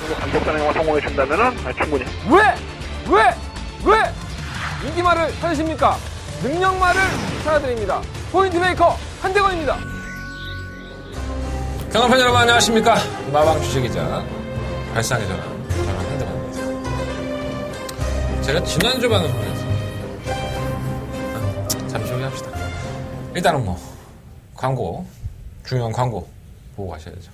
정도 강력한 행동을 성공해 준다면은 충분히. 왜 인기말을 찾으십니까? 능력말을 찾아드립니다. 포인트 메이커 한대건입니다. 경험팬 여러분 안녕하십니까? 마방 주식이자 발상의 전환 한대건입니다. 제가 지난주 방송에서 잠시 후에 합시다. 일단은 중요한 광고 보고 가셔야죠.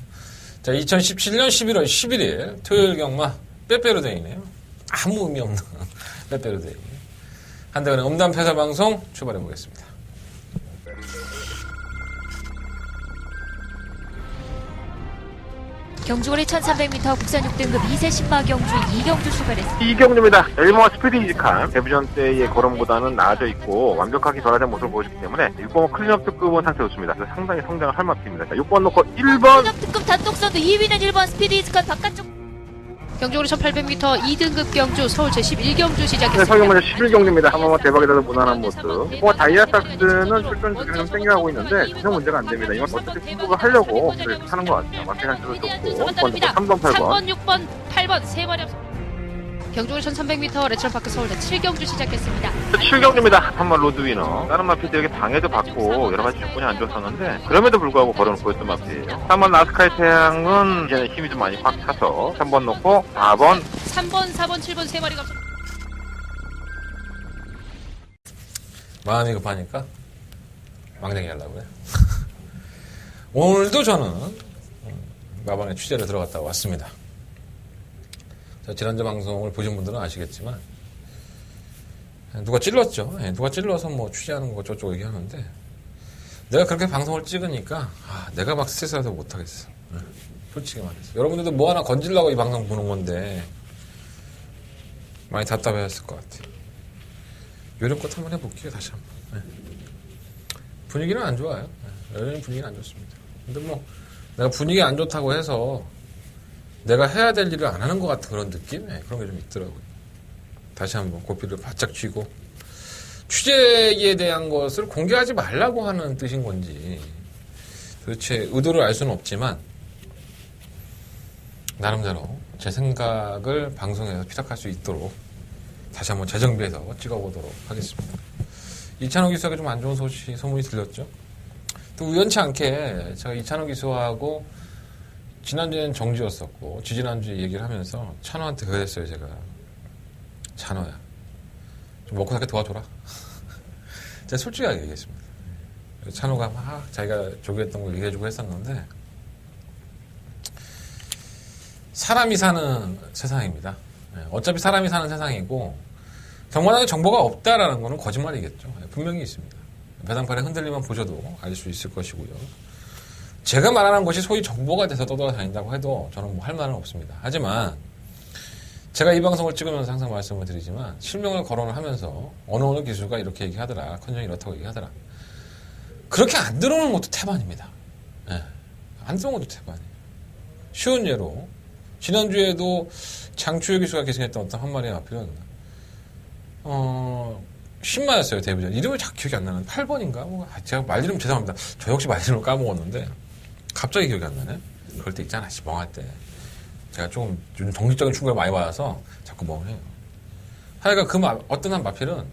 자, 2017년 11월 11일 토요일 경마 빼빼로 데이네요. 아무 의미 없는 빼빼로 데이. 한대건의 음담패설 방송 출발해 보겠습니다. 경주거리 1300m 국산 6등급 2세 신마경주 이경주 출발했습니다. 이경주입니다. 일본어 스피드 이직한 데뷔전 때의 걸음보다는 나아져 있고 완벽하게 변화된 모습을 보여주기 때문에 6번 클린업 특급은 상태 좋습니다. 그래서 상당히 성장을 할 만합니다. 6번 놓고 1번 클린업 특급 단독선두 2위는 1번 스피드 이직한 바깥쪽. 경주거리 1800m 2등급 경주 서울 제11경주 시작했습니다. 설경마저 11경주입니다. 한 번만 대박이라도 무난한 모습. 다이아삭스는 출전 중에 좀 땡겨가고 있는데 전혀 문제가 안 됩니다. 이건 어차피 승부가 하려고 그렇게 하는 것 같아요. 마케한테도 좋고 3번, 8번. 3번, 6번, 8번 세 마리 앞서. 경주거리 1300m 레츠런파크 서울 제7경주 시작했습니다. 7경주입니다. 3번 로드위너. 다른 마피들에게 방해도 받고 여러 가지 조건이 안 좋았었는데 그럼에도 불구하고 걸어놓고 있던 마피예요. 3번 나스카의 태양은 이제는 힘이 좀 많이 꽉 차서 3번 놓고 4번 3번, 4번, 7번 세 마리가 앞서. 마음이 급하니까 망정이 하려고 해요. 오늘도 저는 마방에 취재를 들어갔다 왔습니다. 지난주 방송을 보신 분들은 아시겠지만 누가 찔렀죠. 누가 찔러서 취재하는 거 저쪽 얘기하는데 내가 그렇게 방송을 찍으니까 내가 막 스트레스라도 못하겠어. 솔직히 말해서 여러분들도 뭐 하나 건질라고 이 방송 보는 건데 많이 답답해했을 것 같아요. 요령껏 한번 해볼게요. 다시 한번. 분위기는 안 좋아요. 여전히 분위기는 안 좋습니다. 근데 내가 분위기 안 좋다고 해서 내가 해야 될 일을 안 하는 것 같은 그런 느낌? 그런 게 좀 있더라고요. 다시 한번 고삐를 바짝 쥐고 취재에 대한 것을 공개하지 말라고 하는 뜻인 건지 도대체 의도를 알 수는 없지만 나름대로 제 생각을 방송에서 피력할 수 있도록 다시 한번 재정비해서 찍어보도록 하겠습니다. 이찬호 기수에게 좀 안 좋은 소문이 들렸죠. 또 우연치 않게 제가 이찬호 기수하고 지난주에는 정지였었고 지지난주에 얘기를 하면서 찬호한테 그랬어요. 제가 찬호야 좀 먹고 살게 도와줘라. 제가 솔직하게 얘기했습니다. 찬호가 막 자기가 조교했던 걸 얘기해주고 했었는데 사람이 사는 세상입니다. 어차피 사람이 사는 세상이고 경마장에 정보가 없다라는 거는 거짓말이겠죠. 분명히 있습니다. 배당판의 흔들림만 보셔도 알 수 있을 것이고요. 제가 말하는 것이 소위 정보가 돼서 떠돌아다닌다고 해도 저는 할 말은 없습니다. 하지만 제가 이 방송을 찍으면서 항상 말씀을 드리지만 실명을 거론을 하면서 어느 기수가 이렇게 얘기하더라. 컨정이 이렇다고 얘기하더라. 그렇게 안 들어오는 것도 태반입니다. 안 들어오는 것도 태반이에요. 쉬운 예로 지난주에도 장추혁 기수가 계승했던 어떤 한 마리의 마필은 10마였어요. 데뷔전. 이름이 잘 기억이 안 나는데 8번인가? 제가 말 이름 죄송합니다. 저 역시 말 이름을 까먹었는데 갑자기 기억이 안 나네. 그럴 때 있잖아. 멍할 때. 제가 좀 요즘 정신적인 충격을 많이 받아서 자꾸 멍해요. 하여간 어떤 한 마필은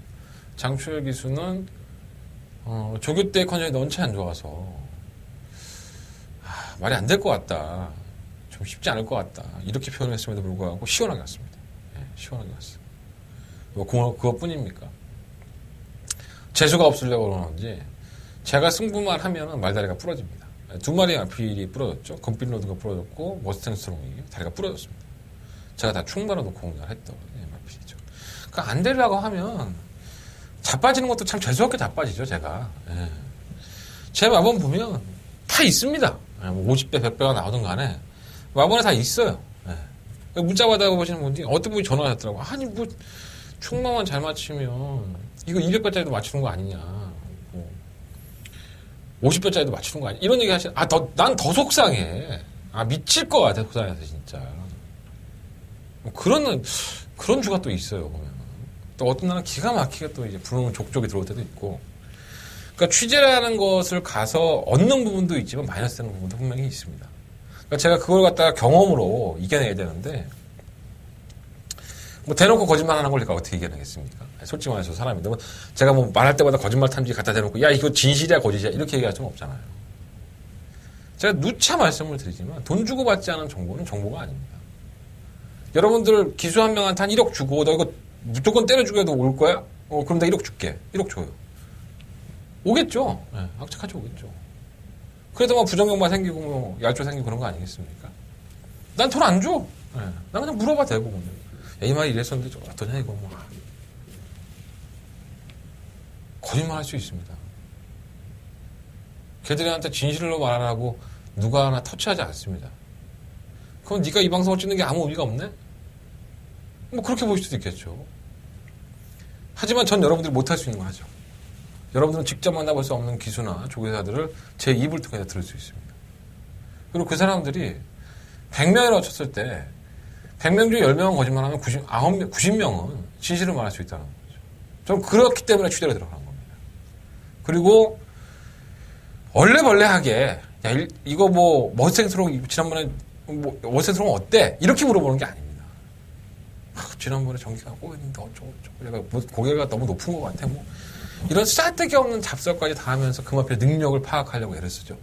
장추혁 기수는 조교 때 컨디션이 너무 안 좋아서 말이 안 될 것 같다. 좀 쉽지 않을 것 같다. 이렇게 표현을 했음에도 불구하고 시원하게 왔습니다. 시원하게 왔어요. 그것뿐입니까? 재수가 없으려고 그러는지 제가 승부만 하면은 말다리가 부러집니다. 두 마리의 마필이 부러졌죠. 건필로드가 부러졌고 머스탱 스트롱이 다리가 부러졌습니다. 제가 다 충만을 놓고 공략했던 마필이죠. 그러니까 안 되려고 하면 자빠지는 것도 참 재수없게 자빠지죠. 제가. 제 마번 보면 다 있습니다. 50배 100배가 나오든 간에 마번에 다 있어요. 문자 받아보시는 분들이 어떤 분이 전화하셨더라고요. 아니 충만만 잘 맞추면 이거 200배짜리도 맞추는 거 아니냐. 50배짜리도 맞추는 거 아니야. 이런 얘기 하시는, 난 더 속상해. 미칠 것 같아, 속상해서 진짜. 그런 주가 또 있어요, 보면. 또 어떤 날은 기가 막히게 또 이제 부르는 족족이 들어올 때도 있고. 그러니까 취재라는 것을 가서 얻는 부분도 있지만 마이너스 되는 부분도 분명히 있습니다. 그러니까 제가 그걸 갖다가 경험으로 이겨내야 되는데, 뭐 대놓고 거짓말하는 걸 제가 어떻게 이겨내겠습니까? 솔직히 말해서 사람인데, 뭐 제가 뭐 말할 때마다 거짓말 탐지 갖다 대놓고 야 이거 진실이야 거짓이야 이렇게 얘기할 수는 없잖아요. 제가 누차 말씀을 드리지만 돈 주고 받지 않은 정보는 정보가 아닙니다. 여러분들 기수 한 명한테 한 1억 주고 너 이거 무조건 때려 죽여도 올 거야? 그럼 나 1억 줄게. 1억 줘요. 오겠죠. 네, 악착같이 오겠죠. 그래도 뭐 부정경만 생기고 뭐 얄조 생기고 그런 거 아니겠습니까? 난 돈 안 줘. 네, 난 그냥 물어봐 대고 보면. 야, 이 말이 이랬었는데 좀 어떠냐 이거 뭐. 거짓말 할 수 있습니다. 걔들한테 진실로 말하라고 누가 하나 터치하지 않습니다. 그럼 네가 이 방송을 찍는 게 아무 의미가 없네? 뭐 그렇게 보일 수도 있겠죠. 하지만 전 여러분들이 못할 수 있는 걸 하죠. 여러분들은 직접 만나볼 수 없는 기수나 조교사들을 제 입을 통해서 들을 수 있습니다. 그리고 그 사람들이 100명이라고 쳤을 때 100명 중에 10명은 거짓말하면 90명은 진실을 말할 수 있다는 거죠. 저는 그렇기 때문에 취재를 들어간 겁니다. 그리고 얼레벌레하게 야, 이거 뭐 머스탱스러운 지난번에 뭐 머스탱스러운 어때? 이렇게 물어보는 게 아닙니다. 지난번에 전기가 꼬였는데 어쩌고 내가 뭐 고개가 너무 높은 것 같아. 뭐 이런 싸대기 없는 잡설까지 다 하면서 그 앞에 능력을 파악하려고 애를 쓰죠.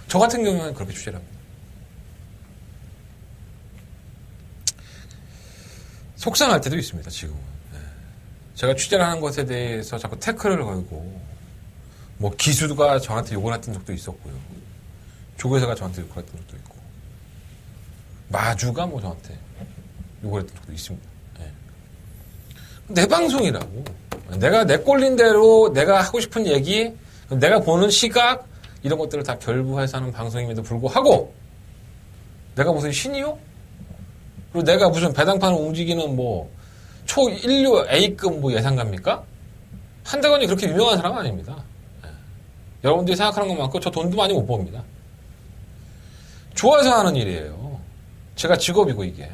저 같은 경우는 그렇게 취재를 합니다. 속상할 때도 있습니다. 지금은. 제가 취재를 하는 것에 대해서 자꾸 태클을 걸고 뭐 기수가 저한테 욕을 했던 적도 있었고요. 조교사가 저한테 욕을 했던 적도 있고 마주가 뭐 저한테 욕을 했던 적도 있습니다. 내 방송이라고. 내가 내 꼴린 대로 내가 하고 싶은 얘기, 내가 보는 시각 이런 것들을 다 결부해서 하는 방송임에도 불구하고 내가 무슨 신이요? 그리고 내가 무슨 배당판을 움직이는 뭐 초인류 A급 뭐 예상가입니까? 한대건이 그렇게 유명한 사람은 아닙니다. 여러분들이 생각하는 것만큼 저 돈도 많이 못 법니다. 좋아서 하는 일이에요. 제가 직업이고 이게.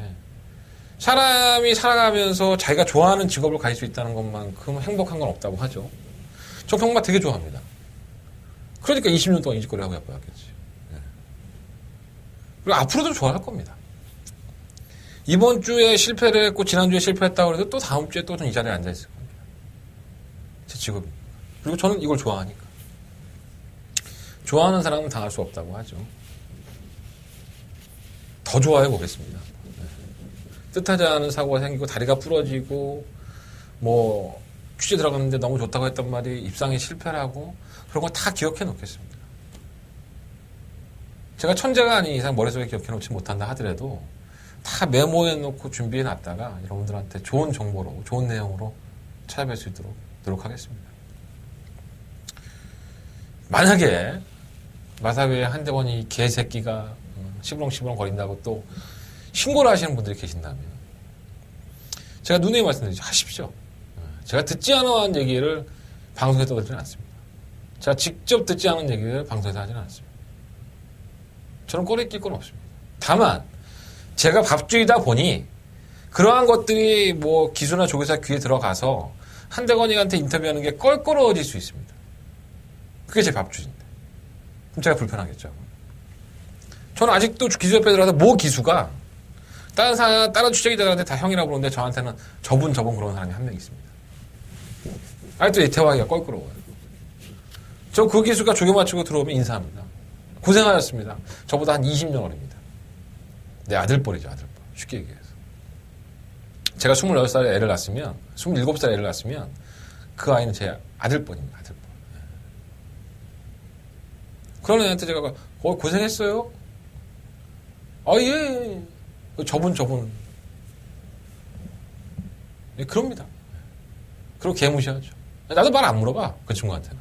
사람이 살아가면서 자기가 좋아하는 직업을 가질 수 있다는 것만큼 행복한 건 없다고 하죠. 저 평마 되게 좋아합니다. 그러니까 20년 동안 이 짓거리 하고 야빠졌겠지. 그리고 앞으로도 좋아할 겁니다. 이번 주에 실패를 했고 지난주에 실패했다고 해도 또 다음 주에 또 이 자리에 앉아있을 겁니다. 제 직업입니다. 그리고 저는 이걸 좋아하니까. 좋아하는 사람은 당할 수 없다고 하죠. 더 좋아해 보겠습니다. 뜻하지 않은 사고가 생기고 다리가 부러지고 뭐 취재 들어갔는데 너무 좋다고 했던 말이 입상에 실패를 하고 그런 거 다 기억해 놓겠습니다. 제가 천재가 아닌 이상 머릿속에 기억해 놓지 못한다 하더라도 다 메모해 놓고 준비해 놨다가 여러분들한테 좋은 정보로 좋은 내용으로 찾아뵐 수 있도록 노력하겠습니다. 만약에 마사회에 한대건이 개새끼가 시부렁시부렁 거린다고 또 신고를 하시는 분들이 계신다면 제가 누누이 말씀드리죠. 하십시오. 제가 듣지 않은 얘기를 방송에서 하지는 않습니다. 제가 직접 듣지 않은 얘기를 방송에서 하지는 않습니다. 저는 꼬리 낄 건 없습니다. 다만 제가 밥주의다 보니 그러한 것들이 뭐 기수나 조교사 귀에 들어가서 한대건이한테 인터뷰하는 게 껄끄러워질 수 있습니다. 그게 제 밥주의인데 그럼 제가 불편하겠죠. 저는 아직도 기수 옆에 들어가서 모 기수가 다른 취재기자들한테 다 형이라고 그러는데 저한테는 저분 그런 사람이 한 명 있습니다. 아직도 대화하기가 껄끄러워요. 저 그 기수가 조교 마치고 들어오면 인사합니다. 고생하셨습니다. 저보다 한 20년 어립니다. 내 아들뻘이죠, 아들뻘. 쉽게 얘기해서. 제가 26살에 애를 낳았으면, 27살에 애를 낳았으면 그 아이는 제 아들뻘입니다, 아들뻘. 그런 애한테 제가 고생했어요? 예. 저분. 네, 그럽니다. 그리고 개무시하죠. 나도 말 안 물어봐, 그 친구한테는.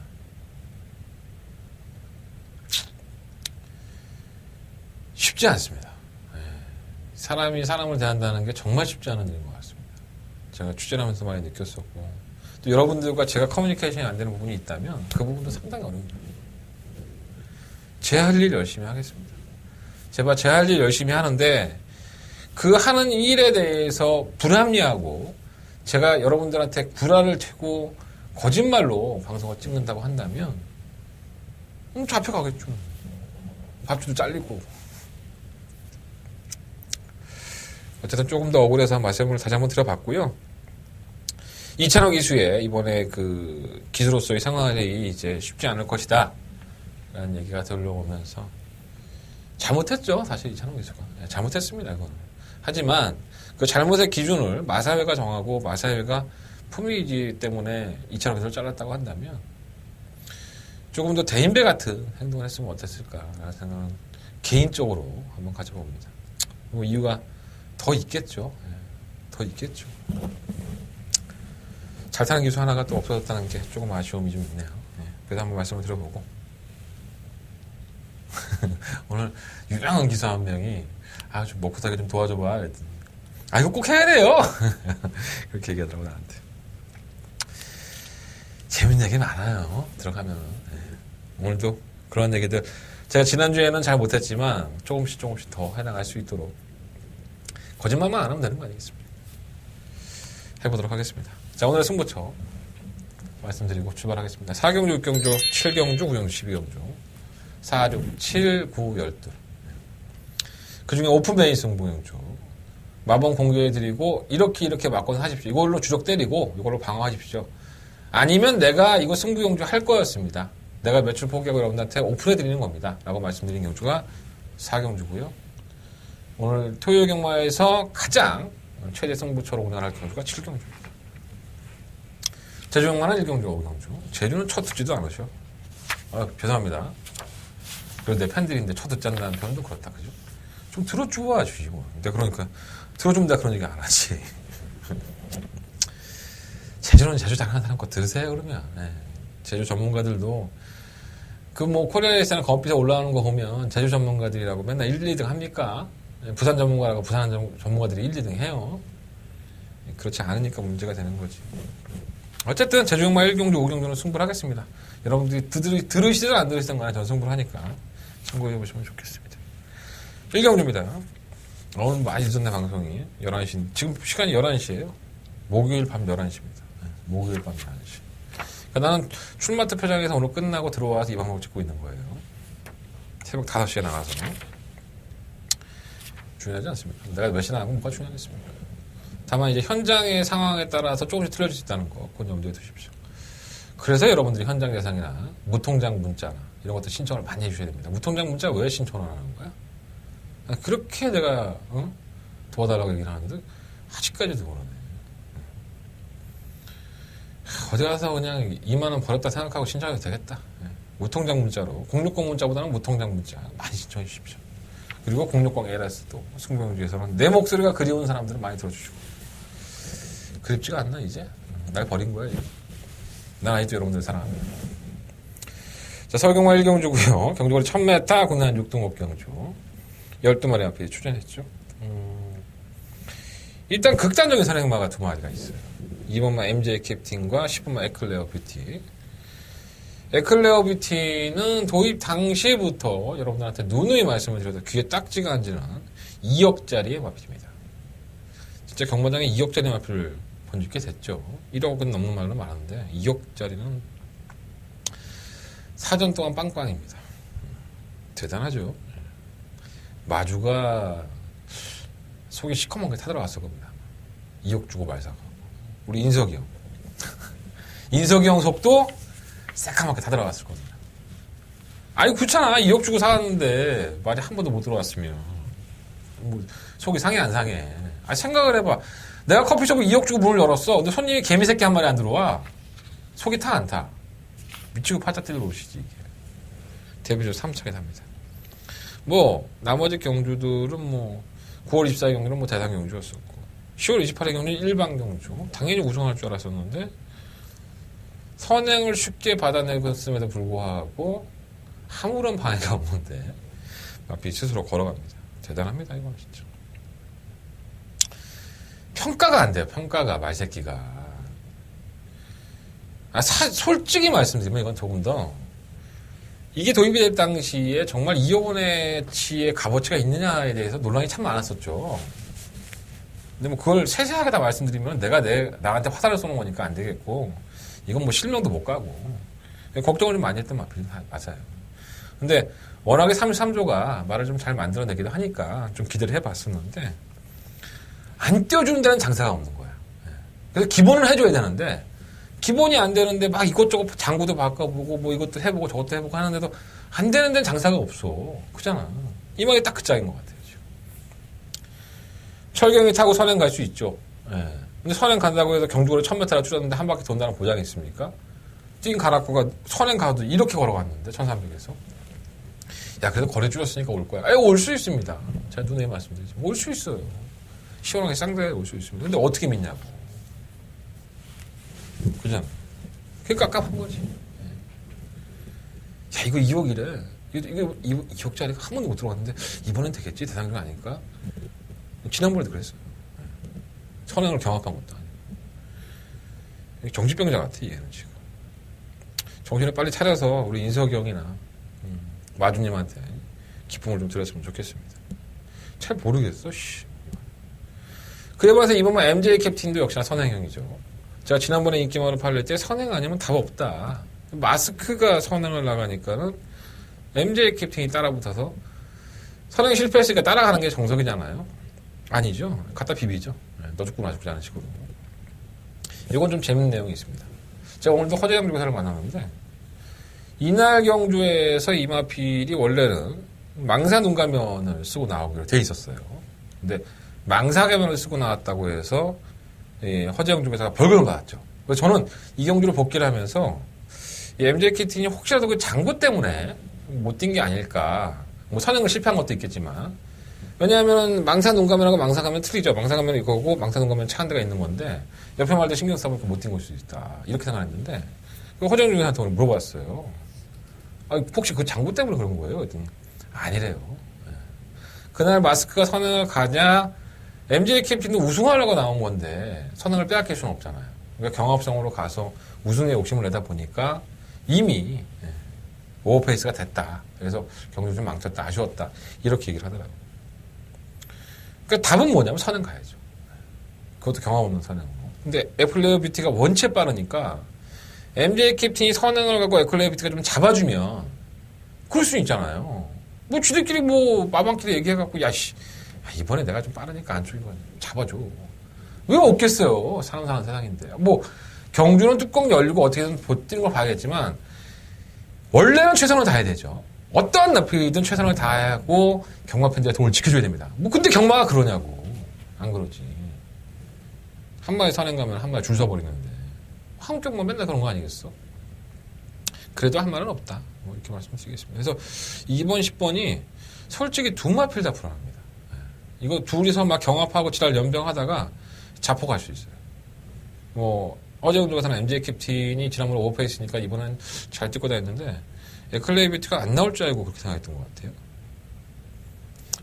쉽지 않습니다. 사람이 사람을 대한다는 게 정말 쉽지 않은 일인 것 같습니다. 제가 취재를 하면서 많이 느꼈었고, 또 여러분들과 제가 커뮤니케이션이 안 되는 부분이 있다면 그 부분도 상당히 어려운 부분입니다. 제 할 일 열심히 하겠습니다. 제발 제 할 일 열심히 하는데 그 하는 일에 대해서 불합리하고 제가 여러분들한테 구라를 치고 거짓말로 방송을 찍는다고 한다면 잡혀가겠죠. 밥줄도 잘리고 어쨌든 조금 더 억울해서 말씀을 다시 한번 드려봤고요. 이찬호 기수의 이번에 그 기수로서의 생활이 이제 쉽지 않을 것이다 라는 얘기가 들려오면서 잘못했죠. 사실 이찬호 기수가 잘못했습니다. 이거는. 하지만 그 잘못의 기준을 마사회가 정하고 마사회가 품위유지 때문에 이찬호 기수를 잘랐다고 한다면 조금 더 대인배 같은 행동을 했으면 어땠을까라는 생각은 개인적으로 한번 가져봅니다. 뭐 이유가 더 있겠죠. 더 있겠죠. 잘 타는 기수 하나가 또 없어졌다는 게 조금 아쉬움이 좀 있네요. 그래서 한번 말씀을 드려보고 오늘 유명한 기수 한 명이 좀 먹고 살기 좀 도와줘봐 그랬더니 이거 꼭 해야 돼요. 그렇게 얘기하더라고 나한테. 재밌는 얘기 많아요. 들어가면. 오늘도 그런 얘기들 제가 지난주에는 잘 못했지만 조금씩 더 해나갈 수 있도록 거짓말만 안 하면 되는 거 아니겠습니까? 해보도록 하겠습니다. 자, 오늘의 승부처 말씀드리고 출발하겠습니다. 4경주, 6경주, 7경주, 9경주, 12경주 4, 6, 7, 9, 12 그 중에 오픈 베이스 승부경주 마법 공개해드리고 이렇게 맞고는 하십시오. 이걸로 주적 때리고 이걸로 방어하십시오. 아니면 내가 이거 승부경주 할 거였습니다. 내가 매출 포기하고 여러분들한테 오픈해드리는 겁니다. 라고 말씀드린 경주가 4경주고요. 오늘 토요일 경마에서 가장 최대 승부처로 운영할 경주가 7경주입니다. 제주 경마는 1경주, 5경주. 제주는 쳐 듣지도 않으셔. 죄송합니다. 그리고 내 팬들인데 쳐 듣지 않는다는 표현도 그렇다. 그죠? 좀 들어주워 주시고. 근데 그러니까 들어줍니다. 그런 얘기 안 하지. 제주는 제주 잘하는 사람 거 들으세요, 그러면. 제주 전문가들도 코리아에서는 검빛에 올라오는 거 보면 제주 전문가들이라고 맨날 1, 2등 합니까? 부산 전문가라고 부산 전문가들이 1, 2등 해요. 그렇지 않으니까 문제가 되는 거지. 어쨌든 제주 경마 1경주, 5경주는 승부를 하겠습니다. 여러분들이 들으시든 안 들으시든 간에 전 승부를 하니까 참고해 보시면 좋겠습니다. 1경주입니다. 오늘 많이 늦었네 방송이. 11시. 지금 시간이 11시예요. 목요일 밤 11시입니다. 목요일 밤 11시. 나는 출마트 표장에서 오늘 끝나고 들어와서 이 방송을 찍고 있는 거예요. 새벽 5시에 나가서. 중요하지 않습니까? 내가 몇 시에 나가면 뭐가 중요하겠습니까? 다만 이제 현장의 상황에 따라서 조금씩 틀려질 수 있다는 거, 그건 염두에 두십시오. 그래서 여러분들이 현장 대상이나 무통장 문자나 이런 것들 신청을 많이 해주셔야 됩니다. 무통장 문자 왜 신청을 하는 거야? 그렇게 내가 도와달라고 얘기를 하는데 아직까지도 모르네. 어디 가서 그냥 2만원 버렸다 생각하고 신청해도 되겠다. 무통장 문자로 060 문자보다는 무통장 문자 많이 신청해 주십시오. 그리고 060 LS도 승부경주에서는 내 목소리가 그리운 사람들은 많이 들어주시고 그립지가 않나 이제? 날 버린 거야 이제. 난 아직도 여러분들 사랑합니다. 자, 서울경마 1경주고요. 경주거리 1000m 국내 6등 5경주 12마리 앞에 출전했죠. 일단 극단적인 선행마가 2마리가 있어요. 2번마 MJ 캡틴과 10번마 에클레어 뷰티. 에클레어 뷰티는 도입 당시부터 여러분들한테 누누이 말씀을 드려도 귀에 딱지가 앉는 2억짜리의 마필입니다. 진짜 경마장에 2억짜리 마필을 본 지 꽤 됐죠. 1억은 넘는 말로 많은데 2억짜리는 사전 동안 빵빵입니다. 대단하죠. 마주가 속이 시커멓게 타들어갔을 겁니다. 2억 주고 말사가. 우리 인석이 형. 인석이 형 속도 새까맣게 타들어갔을 겁니다. 아니, 그렇잖아. 2억 주고 사왔는데 말이 한 번도 못 들어왔으면. 속이 상해, 안 상해. 생각을 해봐. 내가 커피숍에 2억 주고 문을 열었어. 근데 손님이 개미새끼 한 마리 안 들어와. 속이 타, 안 타? 미치고 팔짝 뛰러 오시지, 이게. 대비적으로 3차게 삽니다. 나머지 경주들은 9월 24일 경주는 대상 경주였었고, 10월 28일 경주는 일반 경주. 당연히 우승할 줄 알았었는데, 선행을 쉽게 받아내었음에도 불구하고, 아무런 방해가 없는데, 마피 스스로 걸어갑니다. 대단합니다, 이건 진짜. 평가가 안 돼요, 평가가, 말새끼가. 솔직히 말씀드리면 이건 조금 더, 이게 도입이 될 당시에 정말 2억 원어치의 값어치가 있느냐에 대해서 논란이 참 많았었죠. 근데 그걸 세세하게 다 말씀드리면 내가 나한테 화살을 쏘는 거니까 안 되겠고, 이건 실명도 못 가고, 걱정을 좀 많이 했던 마필이 맞아요. 근데 워낙에 33조가 말을 좀 잘 만들어내기도 하니까 좀 기대를 해봤었는데, 안 띄워주는 데는 장사가 없는 거야. 그래서 기본을 해줘야 되는데 기본이 안 되는데 막 이것저것 장구도 바꿔보고 뭐 이것도 해보고 저것도 해보고 하는데도 안 되는 데는 장사가 없어. 그잖아. 이 말이 딱 그 짝인 것 같아요. 지금. 철경이 타고 선행 갈 수 있죠. 근데 선행 간다고 해서 경주거리 1000m나 줄였는데 한 바퀴 돈다는 보장이 있습니까? 띵 가락구가 선행 가도 이렇게 걸어갔는데 1300에서 야 그래도 거리 줄였으니까 올 거야. 올 수 있습니다. 제가 눈에 말씀드리지만 올 수 있어요. 시원하게 쌍둥이에 올 수 있습니다. 근데 어떻게 믿냐고. 그잖아. 그게 깝깝한 거지. 야 이거 2억이래. 이거 2억짜리가 한 번도 못 들어갔는데 이번엔 되겠지? 대상금 아닐까? 지난번에도 그랬어요. 선행을 경악한 것도 아니고. 정신병자 같아 얘는 지금. 정신을 빨리 차려서 우리 인석이 형이나 마주님한테 기쁨을 좀 드렸으면 좋겠습니다. 잘 모르겠어. 그래 봐서 이번만 MJ 캡틴도 역시나 선행형이죠. 제가 지난번에 인기말을 팔릴 때 선행 아니면 답 없다. 마스크가 선행을 나가니까는 MJ 캡틴이 따라붙어서 선행 실패했으니까 따라가는 게 정석이잖아요. 아니죠. 갖다 비비죠. 너 죽고 나 죽지 않은 식으로. 이건 좀 재밌는 내용이 있습니다. 제가 오늘도 허재영 조사를 만났는데 이날 경주에서 이마필이 원래는 망사 눈가면을 쓰고 나오기로 돼 있었어요. 근데 망사 가면을 쓰고 나왔다고 해서 허재영 조사가 벌금을 받았죠. 그래서 저는 이 경주를 복귀를 하면서 MJ 캡틴이 혹시라도 그 장구 때문에 못 뛴 게 아닐까. 뭐 선행을 실패한 것도 있겠지만. 왜냐하면 망사 눈가면하고 망사 가면 틀리죠. 망사 가면 이거고 망사 눈가면 차 한 대가 있는 건데 옆에 말도 신경 써보니까 못 뛴 걸 수도 있다. 이렇게 생각했는데 허재영 조사한테 오늘 물어봤어요. 혹시 그 장구 때문에 그런 거예요? 그랬더니 아니래요. 그날 마스크가 선행을 가냐 MJ 캡틴도 우승하려고 나온 건데 선행을 빼앗길 수는 없잖아요. 그러니까 경합성으로 가서 우승에 욕심을 내다 보니까 이미 오버페이스가 됐다. 그래서 경주 좀 망쳤다. 아쉬웠다. 이렇게 얘기를 하더라고요. 그러니까 답은 뭐냐면 선행 가야죠. 그것도 경험 없는 선행으로. 근데 에클레어 뷰티가 원체 빠르니까 MJ 캡틴이 선행을 가고 에클레어 뷰티가 좀 잡아주면 그럴 수 있잖아요. 뭐 지들끼리 뭐 마방끼리 얘기해갖고 이번에 내가 좀 빠르니까 안쪽인 거 잡아줘. 왜 없겠어요. 사는 세상인데. 뭐 경주는 뚜껑 열리고 어떻게든 버티는 걸 봐야겠지만 원래는 최선을 다해야 되죠. 어떠한 나피든 최선을 다하고 경마 팬들의 돈을 지켜줘야 됩니다. 뭐 근데 경마가 그러냐고. 안 그러지. 한 마리 선행 가면 한 마리 줄 서버리는데 한국경마 맨날 그런 거 아니겠어? 그래도 한 말은 없다. 뭐 이렇게 말씀드리겠습니다. 그래서 2번, 10번이 솔직히 두 마필 다 불안합니다. 이거 둘이서 막 경합하고 지랄 연병하다가 자포갈 수 있어요. 뭐 어제 경주에서는 MJ 캡틴이 지난번에 오버페이스니까 이번엔 잘 뛰고 다녔는데 에클레이비트가 안 나올 줄 알고 그렇게 생각했던 것 같아요.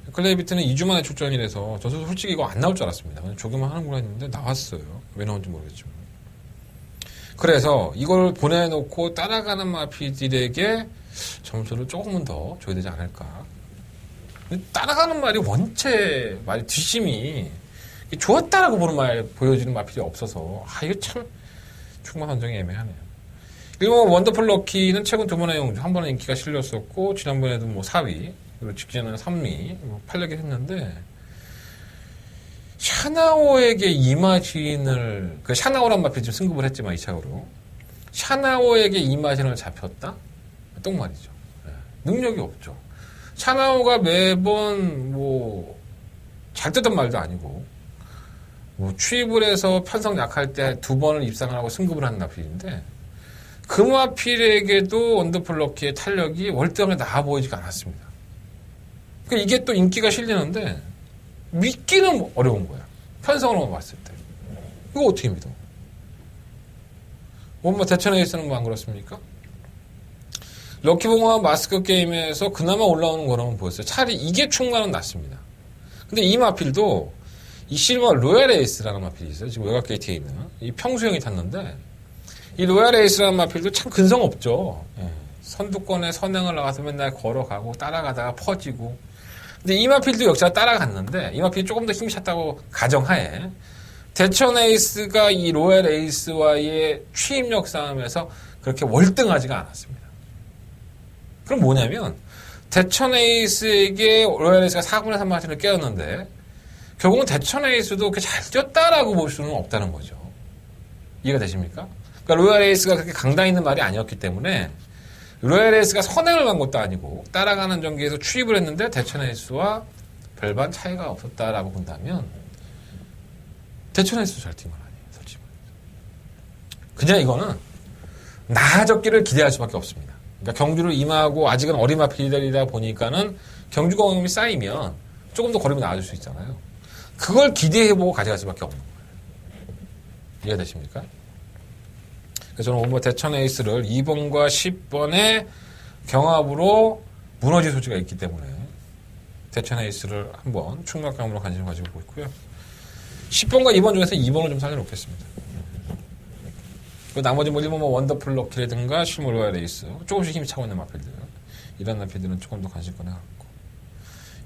에클레이비트는 2주 만에 출전이라서 저도 솔직히 이거 안 나올 줄 알았습니다. 그냥 조금만 하는구나 했는데 나왔어요. 왜 나온지 모르겠지만. 그래서 이걸 보내놓고 따라가는 마피들에게 점수를 조금은 더 줘야 되지 않을까. 따라가는 말이 원체 말이 뒷심이 좋았다라고 보는 말 보여지는 마필이 없어서 이거 참 충만 선정이 애매하네요. 그리고 원더풀 럭키는 최근 두 번의 용주 한 번은 인기가 실렸었고 지난번에도 뭐 4위 그리고 직전에는 3위 팔려긴 했는데 샤나오에게 이마진을 그 샤나오란 마필이 좀 승급을 했지만 2차로 샤나오에게 이마진을 잡혔다? 똥말이죠. 능력이 없죠. 샤나오가 매번 뭐 잘 뜨던 말도 아니고 뭐 취입을 해서 편성 약할 때 2번을 입상을 하고 승급을 한 마필인데 그 마필에게도 원더풀 럭키의 탄력이 월등하게 나아 보이지가 않았습니다. 그러니까 이게 또 인기가 실리는데 믿기는 어려운 거야. 편성으로만 봤을 때. 이거 어떻게 믿어? 뭐 대천 에이스는 뭐 안 그렇습니까? 럭키봉화 마스크 게임에서 그나마 올라오는 거라면 보였어요. 차라리 이게 충만은 낫습니다. 근데 이 마필도 이 실버 로얄 에이스라는 마필이 있어요. 지금 외곽 게이트에 있는. 이 평수형이 탔는데 이 로얄 에이스라는 마필도 참 근성 없죠. 선두권에 선행을 나가서 맨날 걸어가고 따라가다가 퍼지고. 근데 이 마필도 역시나 따라갔는데 이 마필이 조금 더 힘이 찼다고 가정하에 대천 에이스가 이 로얄 에이스와의 취임력 싸움에서 그렇게 월등하지가 않았습니다. 그럼 뭐냐면 대천 에이스에게 로얄 에이스가 4분의 3 마진을 깨었는데 결국은 대천 에이스도 그렇게 잘 뛰었다라고 볼 수는 없다는 거죠. 이해가 되십니까? 그러니까 로얄 에이스가 그렇게 강단 있는 말이 아니었기 때문에 로얄 에이스가 선행을 간 것도 아니고 따라가는 전기에서 추입을 했는데 대천 에이스와 별반 차이가 없었다라고 본다면 대천 에이스도 잘 뛴 건 아니에요. 솔직히. 그냥 이거는 나아졌기를 기대할 수밖에 없습니다. 그러니까 경주를 임하고 아직은 어린 마필들이다 보니까는 경주 경험이 쌓이면 조금 더 걸음이 나아질 수 있잖아요. 그걸 기대해보고 가져갈 수밖에 없는 거예요. 이해되십니까? 그래서 저는 오버 대천 에이스를 2번과 10번의 경합으로 무너질 소지가 있기 때문에 대천 에이스를 한번 충격감으로 관심을 가지고 보고 있고요. 10번과 2번 중에서 2번을 좀 살려놓겠습니다. 그 나머지 뭐 1번 뭐 원더풀 럭키라든가 실물 로얄 에이스 조금씩 힘이 차고 있는 마필들 이런 마필들은 조금 더 관심권에 갖고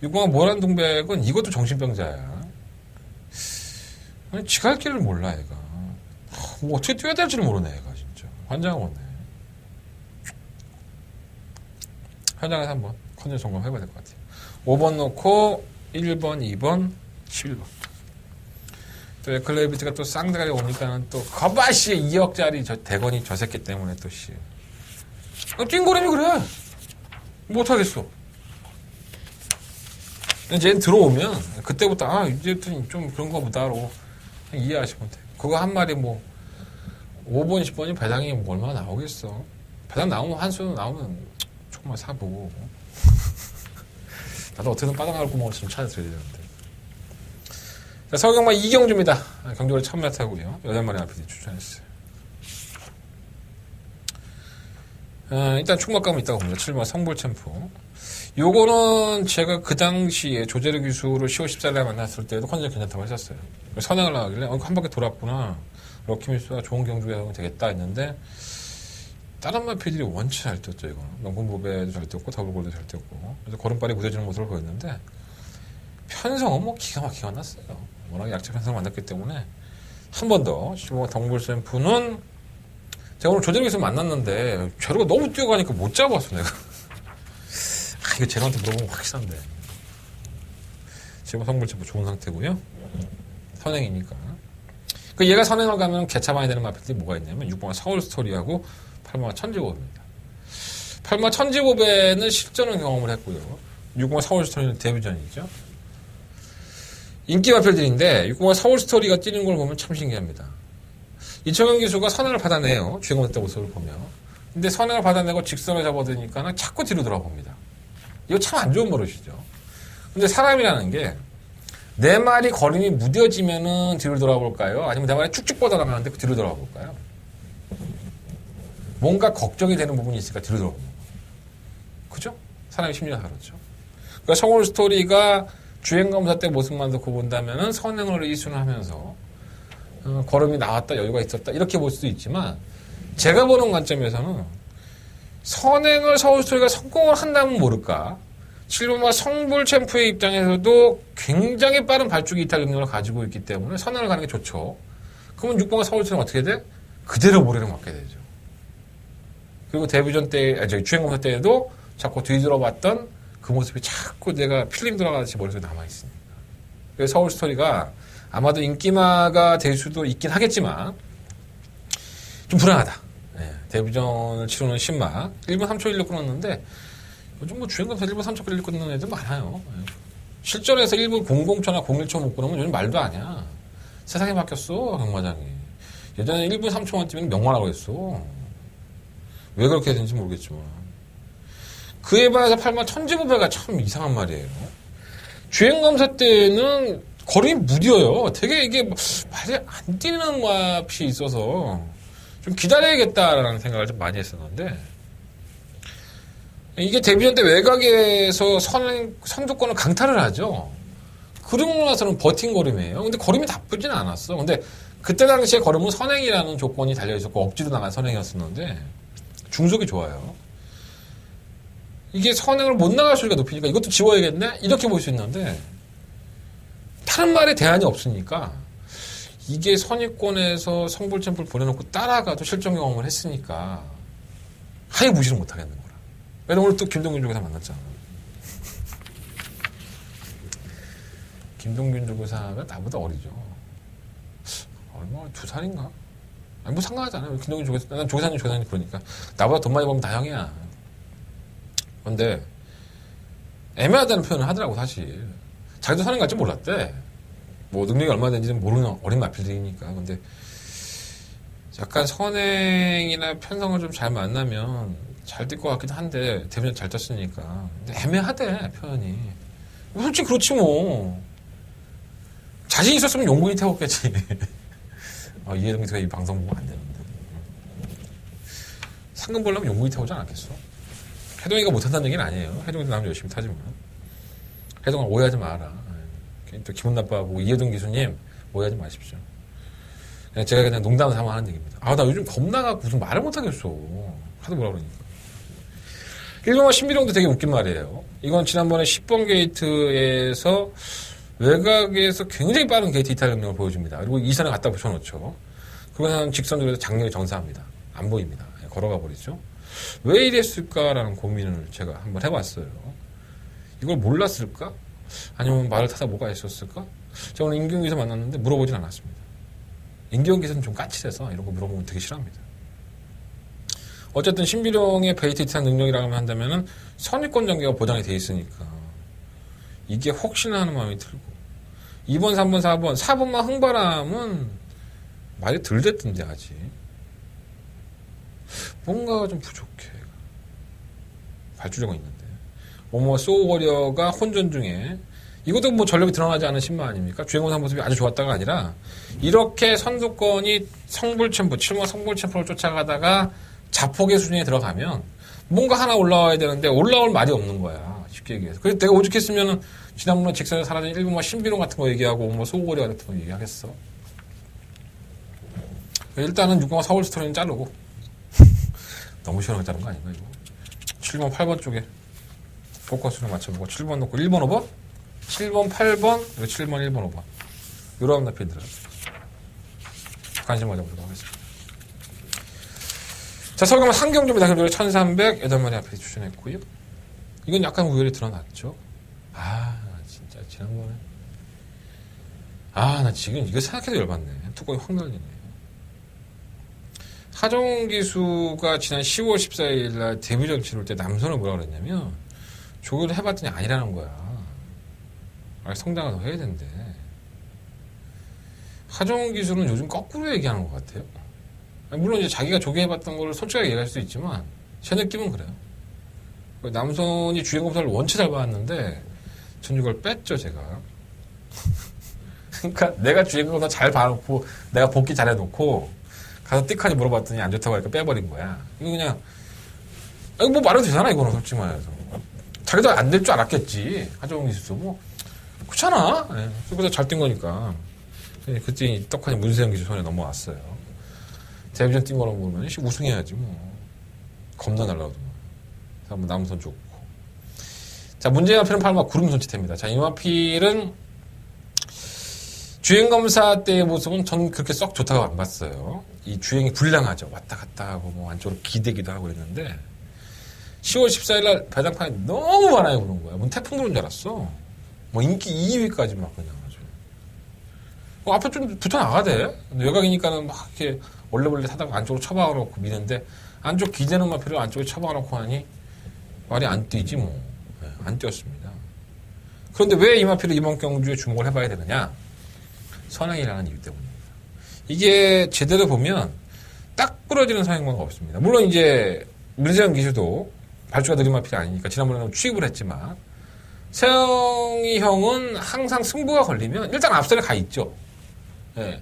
6번과 모란 동백은 이것도 정신병자야. 아니 지가 할 길을 몰라 얘가. 뭐 어떻게 뛰어야 될지를 모르네 얘가 진짜. 환장을 못해. 현장에서 한번 컨디션 점검해봐야 될 것 같아요. 5번 놓고 1번, 2번, 11번. 또 에클레이비트가 또 쌍대가리 오니까는 또 거바씨 2억짜리 저 대건이 저 새끼 때문에 또 씨. 띵고래미 그래. 못하겠어. 쟤는 들어오면 그때부터 아 이제부터 좀 그런 거 보다로 이해하시면 돼. 그거 한 마리 뭐 5번, 10번이 배당이 뭐 얼마나 나오겠어. 배당 나오면 한 수 나오면 조금만 사보고 나도 어떻게든 빠져나갈 구멍을 좀 찾아드려야 되는데. 자, 서경마 이경주입니다. 경주를 1000m고요. 8마리 RPD 추천했어요. 일단 충막감은 있다고 봅니다. 7번 성불챔프. 요거는 제가 그 당시에 조재르 기수를 10월 14일에 만났을 때도 컨디션 괜찮다고 했었어요. 선행을 나가길래 한 바퀴 돌았구나. 럭키미스가 좋은 경주에 하면 되겠다 했는데 다른 마필들이 원체 잘 뛰었죠. 이거는 명품보배도 잘 뛰었고 더블골도 잘 뛰었고 그래서 걸음발이 무뎌지는 모습을 보였는데 편성은 뭐 기가 막히게 만났어요. 워낙 약체 편성을 만났기 때문에 한 번 더 15번 덩굴샘프는 제가 오늘 조재르 기수 만났는데 재료가 너무 뛰어가니까 못 잡았어 내가. 이거 제로한테 물어보면 확실한데. 지금 성불체부 좋은 상태고요. 선행이니까. 그 얘가 선행을 가면 개차반이 되는 마필들이 뭐가 있냐면 6번가 서울스토리하고 8번가 천지보배입니다. 8번가 천지보배는 실전을 경험을 했고요. 6번가 서울스토리는 데뷔전이죠. 인기 마필들인데 6번가 서울스토리가 뛰는 걸 보면 참 신기합니다. 이청용 기수가 선행을 받아내요. 주행을 했던 모습을 보면. 근데 선행을 받아내고 직선을 잡아대니까 자꾸 뒤로 돌아봅니다. 이거 참 안 좋은 버릇이죠. 근데 사람이라는 게 내 말이 걸음이 무뎌지면은 뒤로 돌아볼까요? 아니면 내 말이 쭉쭉 뻗어나가는데 뒤로 돌아볼까요? 뭔가 걱정이 되는 부분이 있으니까 뒤로 돌아보는 거예요. 그죠? 사람의 심리가 다르죠. 그러니까 서울 스토리가 주행검사 때 모습만 놓고 본다면은 선행을 이순하면서 걸음이 나왔다 여유가 있었다 이렇게 볼 수도 있지만 제가 보는 관점에서는 선행을 서울 스토리가 성공을 한다면 모를까 7번마 성불 챔프의 입장에서도 굉장히 빠른 발주기 이탈 능력을 가지고 있기 때문에 선행을 가는 게 좋죠. 그러면 6번마 서울 스토리는 어떻게 돼? 그대로 모래를 맞게 되죠. 그리고 데뷔전 때, 주행검사 때에도 자꾸 뒤돌아봤던 그 모습이 자꾸 내가 필름 돌아가듯이 머릿속에 남아있으니까. 그래서 서울 스토리가 아마도 인기마가 될 수도 있긴 하겠지만 좀 불안하다. 네, 데뷔전을 치르는 10마 1분 3초 1로 끊었는데 요즘 뭐 주행검사 1분 3초 1로 끊는 애들 많아요. 네. 실전에서 1분 00초나 01초 못 끊으면 요즘 말도 아니야. 세상이 바뀌었어 경마장이. 예전에 1분 3초만 뛰면 명만하고 했어. 왜 그렇게 되는지 모르겠지만 그에 반해서 8만 천지부배가 참 이상한 말이에요. 주행검사 때는 걸음이 무뎌요. 되게 이게 말이 안 뛰는 맛이 있어서 좀 기다려야겠다라는 생각을 좀 많이 했었는데 이게 데뷔전 때 외곽에서 선두권을 강탈을 하죠. 그러고 나서는 버틴 걸음이에요. 근데 걸음이 나쁘진 않았어. 근데 그때 당시에 걸음은 선행이라는 조건이 달려있었고 억지로 나간 선행이었었는데 중속이 좋아요. 이게 선행을 못 나갈 소리가 높으니까 이것도 지워야겠네? 이렇게 볼 수 있는데 다른 말에 대안이 없으니까 이게 선입권에서 성불챔프를 보내놓고 따라가도 실전 경험을 했으니까 아예 무시를 못하겠는 거라. 왜냐면 오늘 또 김동균 쪽에서 만났잖아. 김동균 조교사가 나보다 어리죠. 얼마 2살인가? 아니 뭐 상관하지 않아요. 김동균 조교사, 난 조교사님 그러니까 나보다 돈 많이 벌면 다 형이야. 근데 애매하다는 표현을 하더라고 사실. 자기도 선행 갈 줄 몰랐대. 뭐 능력이 얼마 되는지는 모르는 어린 마필들이니까. 근데 약간 선행이나 편성을 좀 잘 만나면 잘 될 것 같기도 한데 대부분 잘 떴으니까. 근데 애매하대 표현이. 솔직히 그렇지 뭐. 자신 있었으면 용군이 태웠겠지. 이해동기가 이 방송 보면 안 되는데. 상금 보려면 용군이 태우지 않았겠어? 해동이가 못한다는 얘기는 아니에요. 해동이도 나름 열심히 타지만. 해동아 오해하지 마라. 또 기분 나빠하고 이해동 기수님 오해하지 마십시오. 그냥 제가 그냥 농담 삼아 하는 얘기입니다. 나 요즘 겁나갖고 무슨 말을 못하겠어. 하도 뭐라 그러니까. 일본어 신비룡도 되게 웃긴 말이에요. 이건 지난번에 10번 게이트에서 외곽에서 굉장히 빠른 게이트 이탈 능력을 보여줍니다. 그리고 이 선에 갖다 붙여놓죠. 그건 직선으로 해서 장렬히 정사합니다. 안 보입니다. 걸어가 버리죠. 왜 이랬을까라는 고민을 제가 한번 해봤어요. 이걸 몰랐을까? 아니면 말을 타다 뭐가 있었을까? 제가 오늘 임기훈 기사 만났는데 물어보진 않았습니다. 임기훈 기사는 좀 까칠해서 이런 거 물어보면 되게 싫어합니다. 어쨌든 신비룡의 베이트 이탈 능력이라고 한다면은 선입권 전개가 보장이 돼 있으니까 이게 혹시나 하는 마음이 들고 2번, 3번, 4번 4번만 흥바람은 말이 덜 됐던데 아직 뭔가가 좀 부족해. 발주려가 있는데 소워리어가 혼전 중에 이것도 뭐 전력이 드러나지 않은 신마 아닙니까? 주행원상 모습이 아주 좋았다가 아니라 이렇게 선두권이 성불챔프 7번 성불챔프를 쫓아가다가 자폭의 수준에 들어가면 뭔가 하나 올라와야 되는데 올라올 말이 없는 거야. 쉽게 얘기해서. 그래서 내가 오죽했으면은 지난번에 직선에 사라진 일본어 신비룡 같은 거 얘기하고 뭐 소고리 같은 거 얘기하겠어. 일단은 6번 서울 스토리는 자르고 너무 시원하게 자른 거 아닌가 이거. 7번 8번 쪽에 포커스를 맞춰보고 7번 놓고 1번 5번 7번 8번 그리고 7번 1번 5번 요런 나필들을 관심 가져보도록 하겠습니다. 자, 서울가면 상경주입니다. 그리고 1300 8마리 앞에 추천했고요. 이건 약간 우열이 드러났죠. 진짜 지난번에 나 지금 이거 생각해도 열받네. 뚜껑이 확 열리네. 하정훈 기수가 지난 10월 14일 날 데뷔전 치를 때 남선을 뭐라 그랬냐면 조교를 해봤더니 아니라는 거야. 성장을 더 해야 된대. 하정훈 기수는 요즘 거꾸로 얘기하는 것 같아요. 물론 이제 자기가 조교해봤던 걸 솔직하게 얘기할 수도 있지만 제 느낌은 그래요. 남선이 주행검사를 원체 잘 봤는데 전 이걸 뺐죠 제가. 그러니까 내가 주행검사 잘 봐놓고 내가 복귀 잘해놓고 가서 띡하니 물어봤더니 안 좋다고 하니까 빼버린 거야. 이거 그냥 뭐 말해도 되잖아 이거는 솔직히 말해서. 자기도 안 될 줄 알았겠지. 하정훈 기수도 뭐 그렇잖아. 그래서 잘 뛴 거니까. 그때 떡하니 문세영 기수 손에 넘어왔어요. 데뷔전 뛴 거라고 보면 우승해야지 뭐. 겁나 날라오더만. 한번 남선 좋고. 자, 문제의 마필은 팔마 구름 손치태입니다. 자, 이 마필은 주행검사 때의 모습은 전 그렇게 썩 좋다고 안 봤어요. 이 주행이 불량하죠. 왔다 갔다 하고 뭐 안쪽으로 기대기도 하고 그랬는데 10월 14일 날 배당판이 너무 많아요 그런 거야. 뭔 태풍 들어온 줄 알았어. 뭐 인기 2위까지 막 그냥 아주. 앞에 좀 붙어 나가대. 외곽이니까는 막 이렇게 원래벌레 타다가 안쪽으로 쳐박아놓고 미는데 안쪽 기대는 마필을 안쪽에 쳐박아놓고 하니 말이 안 뛰지 뭐. 안 뛰었습니다. 그런데 왜 이 마필을 이번 경주에 주목을 해봐야 되느냐? 선행이라는 이유 때문입니다. 이게 제대로 보면 딱 부러지는 선행과가 없습니다. 물론 이제 문세영 기수도 발주가 느린 마필이 아니니까 지난번에는 취입을 했지만 세영이 형은 항상 승부가 걸리면 일단 앞선에 가 있죠. 예.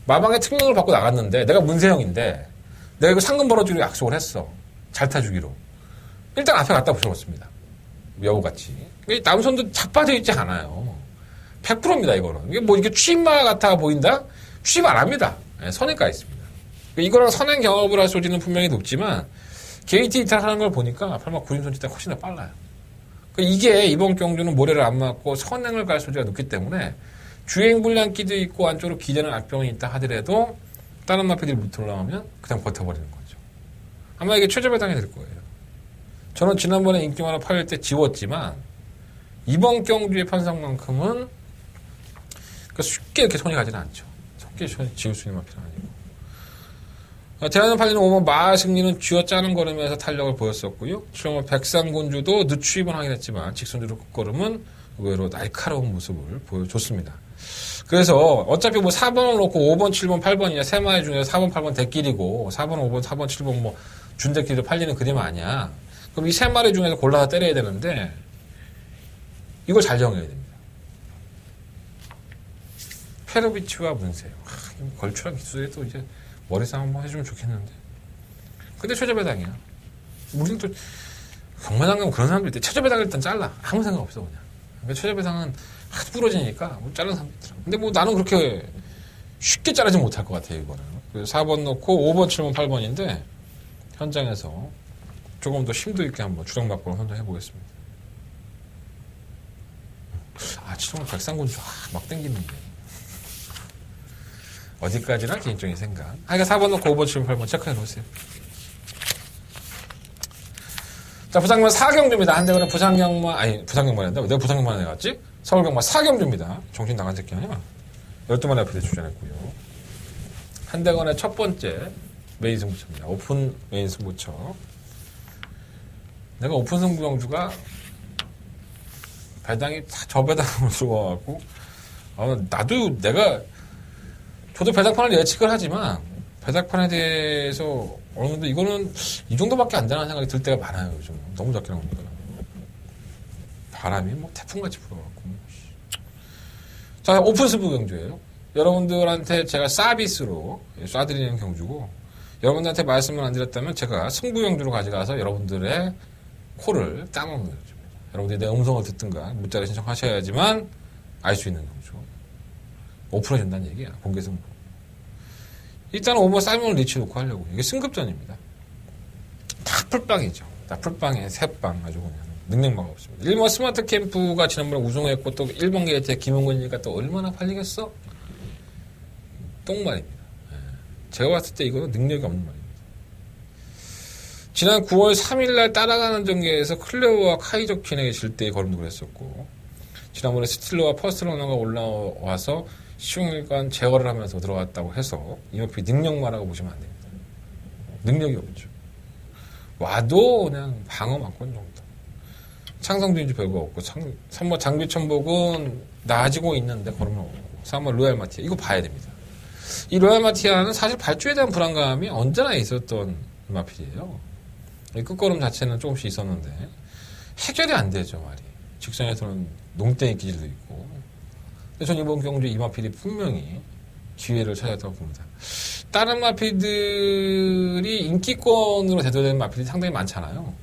마방의 특명을 받고 나갔는데 내가 문세영인데 내가 이거 상금 벌어주기로 약속을 했어. 잘 타주기로. 일단 앞에 갖다 붙여놓습니다. 여우같이. 남선도 자빠져 있지 않아요. 100%입니다, 이거는. 이게 뭐, 이게 취입마 같아 보인다? 취입 안 합니다. 네, 선행가 있습니다. 이거랑 선행 경합을 할 소지는 분명히 높지만, 게이트 이탈하는 걸 보니까, 설마 구림손 치다 훨씬 더 빨라요. 이게 이번 경주는 모래를 안 맞고 선행을 갈 소지가 높기 때문에, 주행 불량기도 있고, 안쪽으로 기대는 악병이 있다 하더라도, 다른 마필들이 못 올라오면, 그냥 버텨버리는 거죠. 아마 이게 최저배당이 될 거예요. 저는 지난번에 인기 많아 팔릴 때 지웠지만, 이번 경주의 편성만큼은 그러니까 쉽게 이렇게 손이 가지는 않죠. 쉽게 손이 지울 수 있는 마필은 아니고. 대한은 팔리는 5번 마승리는 쥐어짜는 걸음에서 탄력을 보였었고요. 7번 백상군주도 늦추입은 하긴 했지만 직선주로 끝걸음은 의외로 날카로운 모습을 보여줬습니다. 그래서 어차피 뭐 4번을 놓고 5번, 7번, 8번이냐 세 마리 중에서 4번, 8번 대끼리고 4번, 5번, 4번, 7번 뭐 준대끼리로 팔리는 그림 아니야. 그럼 이 세 마리 중에서 골라서 때려야 되는데 이걸 잘 정해야 됩니다. 페로비치와 문세요. 걸출한 기술에 또 이제 머리싸움 한번 해주면 좋겠는데. 근데 최저배당이야. 우리는 또 경마장 가면 그런 사람들 있대. 최저배당을 일단 잘라. 아무 생각 없어 그냥. 그러니까 최저배당은 하도 부러지니까 뭐 자르는 사람도 있더라고. 근데 뭐 나는 그렇게 쉽게 자르지 못할 것 같아요 이거는. 그래서 4번 넣고 5번, 7번, 8번인데 현장에서 조금 더 심도 있게 한번 주력막보를 선정해 보겠습니다. 7번 백상군주 막 땡기는데 어디까지나 개인적인 생각. 그러니까 4번 넣고 5번, 7번, 8번 체크해 놓으세요. 자, 부산경마 4경주입니다. 한대건은 부산경마를 한다. 내가 부산경마를 해갔지? 서울경마 4경주입니다. 정신 나간 새끼 아니야? 12마리 앞에 출전했고요. 한대건의 첫 번째 메인 승부처입니다. 오픈 메인 승부처. 내가 오픈 승부경주가 배당이 다 저 배당으로 들어와갖고, 나도 저도 배당판을 예측을 하지만, 배당판에 대해서 어느 정도 이거는 이 정도밖에 안 되는 생각이 들 때가 많아요. 요즘 너무 작게 나오니까 바람이 뭐 태풍같이 불어갖고. 자, 오픈 승부 경주예요. 여러분들한테 제가 서비스로 쏴드리는 경주고, 여러분들한테 말씀을 안 드렸다면 제가 승부 경주로 가져가서 여러분들의 코를 따먹는 경주입니다. 여러분들이 내 음성을 듣든가 문자를 신청하셔야지만 알 수 있는 경주. 오픈해준다는 얘기야. 공개 승부. 일단 5번 사이먼 리치 놓고 하려고. 이게 승급전입니다. 다 풀빵이죠. 다 풀빵에 새빵 아주 그냥 능력만 없습니다. 1번 스마트 캠프가 지난번에 우승했고 또 1번 게이트에 김은근이니까 또 얼마나 팔리겠어? 똥말입니다. 제가 봤을 때 이거는 능력이 없는 말입니다. 지난 9월 3일날 따라가는 전개에서 클레오와 카이저 퀸에게 질 때의 걸음도 그랬었고 지난번에 스틸러와 퍼스트러너가 올라와서 시흥일관 제어를 하면서 들어갔다고 해서 이마피 능력마라고 보시면 안 됩니다. 능력이 없죠. 와도 그냥 방어 막권 정도. 창성주인지 별거 없고 3번 장비천복은 나아지고 있는데 걸음은 없고 3번 로얄 마티아 이거 봐야 됩니다. 이 로얄 마티아는 사실 발주에 대한 불안감이 언제나 있었던 마필이에요. 이 끝걸음 자체는 조금씩 있었는데 해결이 안 되죠 말이. 직선에서는 농땡이 기질도 있고 근데 전 이번 경주에 이 마필이 분명히 기회를 찾았다고 봅니다. 다른 마필들이 인기권으로 대두되는 마필이 상당히 많잖아요.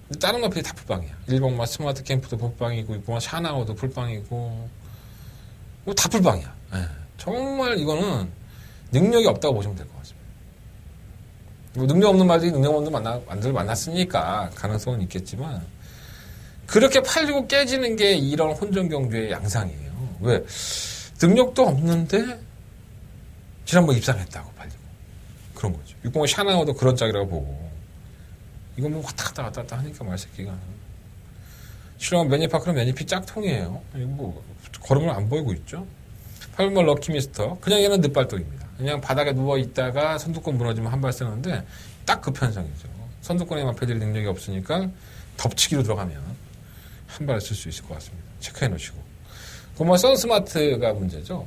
근데 다른 마필이 다 풀빵이야. 1번마 스마트 캠프도 풀빵이고 6번마 샤나오도 풀빵이고 뭐 다 풀빵이야. 네. 정말 이거는 능력이 없다고 보시면 될 것 같습니다. 뭐 능력 없는 말들이 능력 없는 만들 만났으니까 가능성은 있겠지만 그렇게 팔리고 깨지는 게 이런 혼전 경주의 양상이에요. 왜? 능력도 없는데 지난번 입상했다고 팔리고 그런 거죠. 6번의 샤나오도 그런 짝이라고 보고 이건 뭐 왔다 갔다 하니까 말새끼가 7번 매니파크는 매니피 짝통이에요. 이거 뭐 걸음을 안 보이고 있죠. 8번 럭키미스터 그냥 얘는 늦발떡입니다. 그냥 바닥에 누워있다가 선두권 무너지면 한 발 쓰는데 딱 그 편성이죠. 선두권에만 패드릴 능력이 없으니까 덮치기로 들어가면 한 발을 쓸 수 있을 것 같습니다. 체크해 놓으시고. 그러면 선스마트가 문제죠.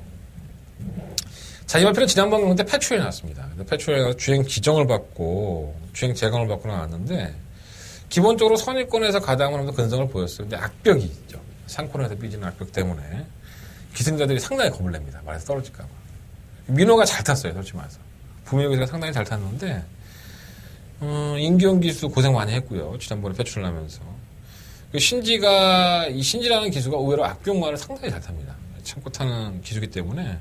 자, 이 마필은 지난번 경기 때 패출에 나왔습니다. 패출에 나와서 주행 지정을 받고 주행 재강을 받고 나왔는데 기본적으로 선입권에서 가담을 하면서 근성을 보였어요. 근데 악벽이 있죠. 상코너에서 삐지는 악벽 때문에 기승자들이 상당히 겁을 냅니다. 말에서 떨어질까 봐. 민호가 잘 탔어요. 솔직히 말해서. 부미혁이가 상당히 잘 탔는데 임기용 기수 고생 많이 했고요. 지난번에 패출을 하면서. 이 신지라는 기수가 의외로 악병말을 상당히 잘 탑니다. 참고 타는 기수기 때문에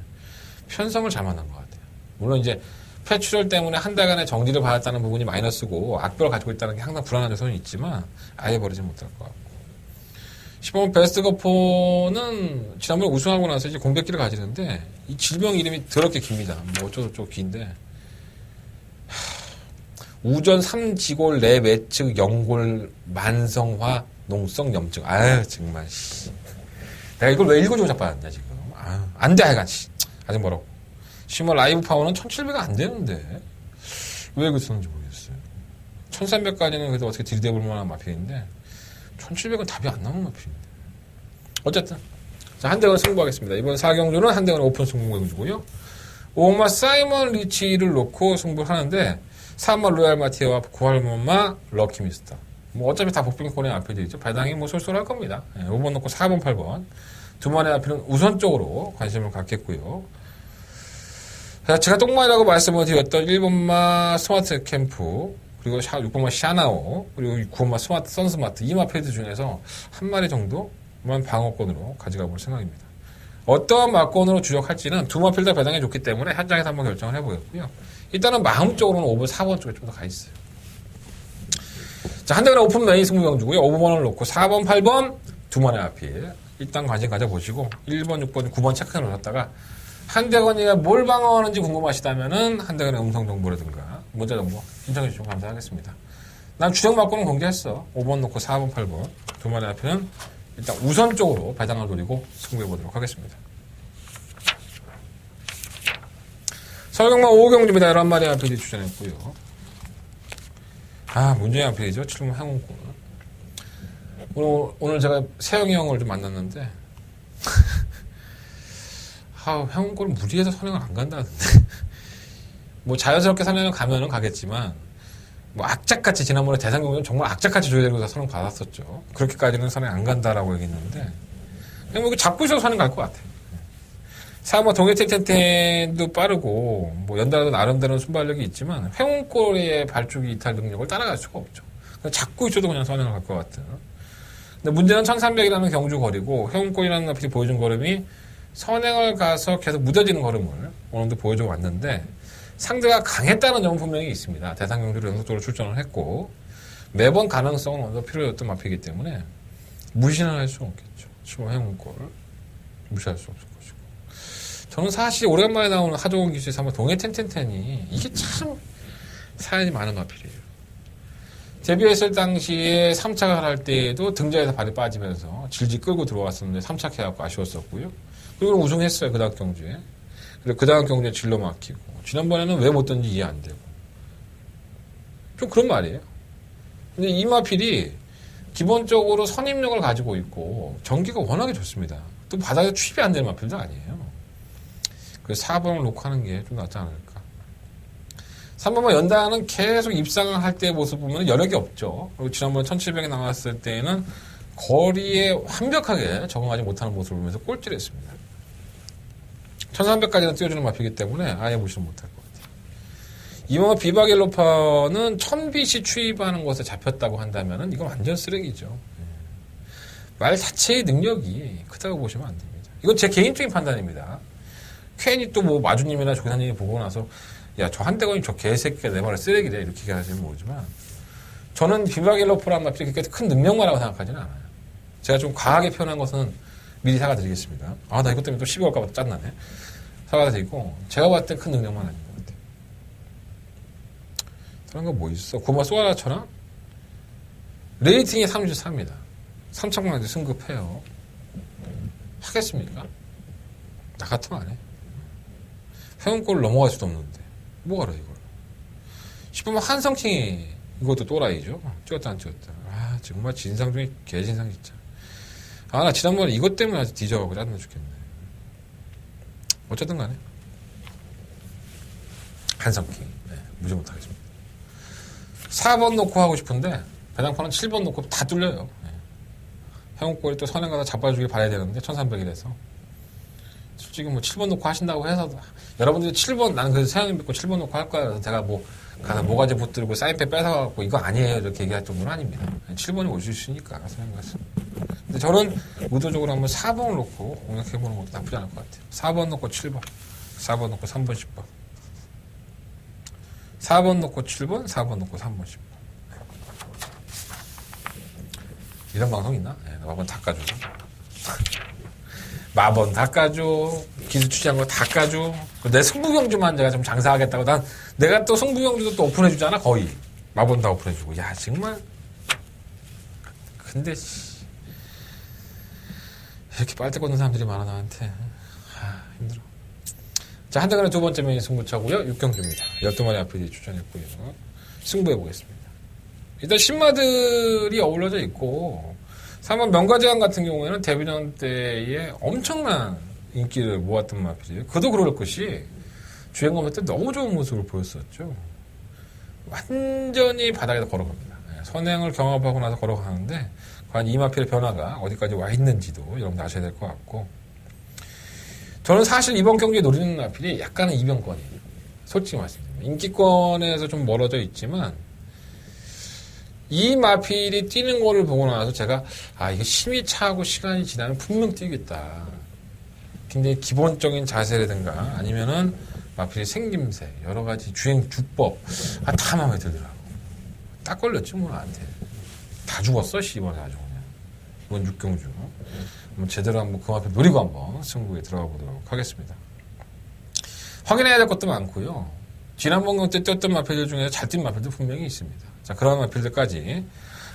편성을 잘 만난 것 같아요. 물론 이제 패출혈 때문에 한 달간의 정지를 받았다는 부분이 마이너스고 악병을 가지고 있다는 게 항상 불안한 요소는 있지만 아예 버리지 못할 것 같고 15번 베스트 거포는 지난번에 우승하고 나서 이제 공백기를 가지는데 이 질병 이름이 더럽게 깁니다. 뭐 어쩌고저쩌고 긴데 우전 3지골 내외측 영골 만성화 농성 염증. 아유 정말 내가 이걸 왜 읽어주고 자빠졌냐 지금. 안 돼, 하여간. 아직 뭐라고. 심어 라이브 파워는 1700이 안 되는데. 왜 그랬었는지 모르겠어요. 1300까지는 그래도 어떻게 들이대볼 만한 마필인데, 1700은 답이 안 나오는 마필인데. 어쨌든. 자, 한대건 승부하겠습니다. 이번 4경주는 한대건 오픈 승부 경주고요. 5마 사이먼 리치를 놓고 승부를 하는데, 3마 로얄 마티아와 9할머마 럭키미스터. 뭐 어차피 다 복빙권의 앞필이죠. 배당이 뭐 쏠쏠할 겁니다. 5번 놓고 4번, 8번. 두 마리 앞필은 우선적으로 관심을 갖겠고요. 자, 제가 똥마이라고 말씀을 드렸던 1번마 스마트 캠프, 그리고 6번마 샤나오, 그리고 9번마 스마트 선스마트, 이 마필드 중에서 한 마리 정도만 방어권으로 가져가 볼 생각입니다. 어떠한 마권으로 주력할지는 두 마필드 배당이 좋기 때문에 현장에서 한번 결정을 해보겠고요. 일단은 마음적으로는 5번, 4번 쪽에 좀 더 가 있어요. 자, 한대건 오픈 메인 승부 경주고요. 5번을 놓고 4번, 8번 두 마리 앞필. 일단 관심 가져보시고 1번, 6번, 9번 체크해 놓으셨다가 한대건이가 뭘 방어하는지 궁금하시다면은 한대건의 음성 정보라든가 문자 정보 신청해 주시면 감사하겠습니다. 난 주력 맞고는 공개했어. 5번 놓고 4번, 8번 두 마리 앞에는 일단 우선적으로 배당을 노리고 승부해 보도록 하겠습니다. 설경마 5경주입니다. 11마리 앞필이 추천했고요. 문제의 앞필이죠. 7번 행운권. 오늘 제가 세영이 형을 좀 만났는데, 행운권을 무리해서 선행을 안 간다는데. 뭐 자연스럽게 선행을 가면은 가겠지만, 뭐 악착같이 지난번에 대상경주는 정말 악착같이 줘야 되고 선행 받았었죠. 그렇게까지는 선행 안 간다라고 얘기했는데, 그냥 뭐 잡고 있어도 선행 갈 것 같아요. 3번 동해텐텐텐도 빠르고, 뭐 연달아도 나름대로 순발력이 있지만, 행운골의 발주기 이탈 능력을 따라갈 수가 없죠. 잡고 있어도 그냥 선행을 갈 것 같은. 근데 문제는 1300이라는 경주 거리고, 행운골이라는 앞이 보여준 걸음이 선행을 가서 계속 무뎌지는 걸음을 오늘도 보여줘 왔는데, 상대가 강했다는 점은 분명히 있습니다. 대상 경주로 연속적으로 출전을 했고, 매번 가능성은 어느 정도 필요했던 마피이기 때문에, 무시는 할 수 없겠죠. 15 행운골. 무시할 수 없을 것이고. 저는 사실 오랜만에 나오는 하종훈 기수의 3번 동해텐텐텐이 이게 참 사연이 많은 마필이에요. 데뷔했을 당시에 3착을 할 때에도 등자에서 발이 빠지면서 질질 끌고 들어왔었는데 3착해갖고 아쉬웠었고요. 그리고 우승했어요. 그 다음 경주에. 그리고 그 다음 경주에 질러 막히고. 지난번에는 왜 못 던지 이해 안 되고. 좀 그런 말이에요. 근데 이 마필이 기본적으로 선임력을 가지고 있고 전기가 워낙에 좋습니다. 또 바닥에 투입이 안 되는 마필도 아니에요. 그래서 4번을 놓고 하는 게 좀 낫지 않을까. 3번만 연다는 계속 입상을 할 때의 모습 보면 여력이 없죠. 그리고 지난번에 1700에 나왔을 때는 거리에 완벽하게 적응하지 못하는 모습을 보면서 꼴찌를 했습니다. 1300까지는 뛰어주는 마필이기 때문에 아예 무시를 못할 것 같아요. 이번 비바겔로파는 1000BC 추입하는 것에 잡혔다고 한다면 이건 완전 쓰레기죠. 말 자체의 능력이 크다고 보시면 안 됩니다. 이건 제 개인적인 판단입니다. 괜히 또 뭐 마주님이나 조교사님이 보고 나서 야, 저 한대건이 저 개새끼가 내 말을 쓰레기래 이렇게 얘기하시면 모르지만 저는 비바겔로프란 마필이 그렇게 큰 능력만이라고 생각하지는 않아요. 제가 좀 과하게 표현한 것은 미리 사과드리겠습니다. 나 이것 때문에 또 12월까지 짠나네. 사과드리고 제가 봤을 때 큰 능력만 아닌 것 같아요. 다른 거 뭐 있어? 고마 쏘아라처럼 레이팅이 33입니다. 3착만 이제 승급해요. 하겠습니까? 나 같으면 안 해. 회원골을 넘어갈 수도 없는데 뭐하러 이걸. 싶으면 한성킹이 이것도 또라이죠. 찍었다 안 찍었다. 정말 진상 중에 개진상 진짜. 나 지난번에 이것 때문에 아주 뒤져가고 짜증나 죽겠네. 어쨌든 간에 한성킹 무지 못하겠습니다. 4번 놓고 하고 싶은데 배당판은 7번 놓고 다 뚫려요. 회원골이 또 선행 가서 잡아주길 바라야 되는데 1300이라서 솔직히 뭐 7번 놓고 하신다고 해서 여러분들이 7번 나는 그래서 세영님 믿고 7번 놓고 할 거야. 그래서 제가 뭐 가서 모가지 붙들고 사인펜 뺏어갖고 이거 아니에요 이렇게 얘기할 정도는 아닙니다. 7번이 올 수 있으니까 세영 가서. 근데 저는 의도적으로 한번 4번을 놓고 공략해보는 것도 나쁘지 않을 것 같아요. 4번 놓고 7번 4번 놓고 3번 10번 4번 놓고 7번 4번 놓고 3번 10번 이런 방송 있나? 마번 닦아줘. 마번 닦아줘. 기술 취재한 거 닦아줘. 내 승부경주만 내가 좀 장사하겠다고. 내가 또 승부경주도 또 오픈해주잖아, 거의. 마번 다 오픈해주고. 야, 정말. 근데, 이렇게 빨대 꽂는 사람들이 많아, 나한테. 힘들어. 자, 한대간의 두 번째 메인 승부차고요. 6경주입니다. 12마리 앞에 출전했고요. 승부해보겠습니다. 일단 신마들이 어우러져 있고 3번 명가제왕 같은 경우에는 데뷔전 때에 엄청난 인기를 모았던 마필이에요. 그도 그럴 것이 주행검 때 너무 좋은 모습을 보였었죠. 완전히 바닥에다 걸어갑니다. 선행을 경합하고 나서 걸어가는데 과연 이 마필의 변화가 어디까지 와 있는지도 여러분들 아셔야 될 것 같고, 저는 사실 이번 경기에 노리는 마필이 약간은 이변권이에요. 솔직히 말씀드립니다. 인기권에서 좀 멀어져 있지만 이 마필이 뛰는 거를 보고 나서 제가 이거 힘이 차고 시간이 지나면 분명 뛰겠다. 굉장히 기본적인 자세라든가 아니면은 마필의 생김새, 여러 가지 주행 주법 다 마음에 들더라고. 딱 걸렸지 뭐 나한테. 다 죽었어 이번에 아주 그냥. 이번 6경주. 한번 제대로 한번 그 마필 노리고 한번 승부에 들어가 보도록 하겠습니다. 확인해야 될 것도 많고요. 지난번 경기 때 뛰었던 마필들 중에 잘 뛴 마필도 분명히 있습니다. 자, 그런 마필들까지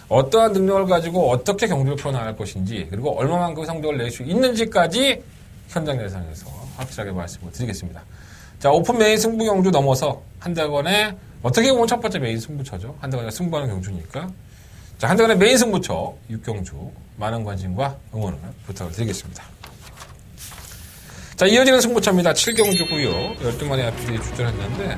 어떠한 능력을 가지고 어떻게 경기를 풀어나갈 것인지, 그리고 얼마만큼 성적을 낼 수 있는지까지 현장 예상에서 확실하게 말씀을 드리겠습니다. 자, 오픈 메인 승부 경주 넘어서 한대건의 어떻게 보면 첫 번째 메인 승부처죠. 한대건이 승부하는 경주니까. 자, 한대건의 메인 승부처 6경주 많은 관심과 응원을 부탁을 드리겠습니다. 자, 이어지는 승부처입니다. 7경주고요. 12마리 앞들이 출전했는데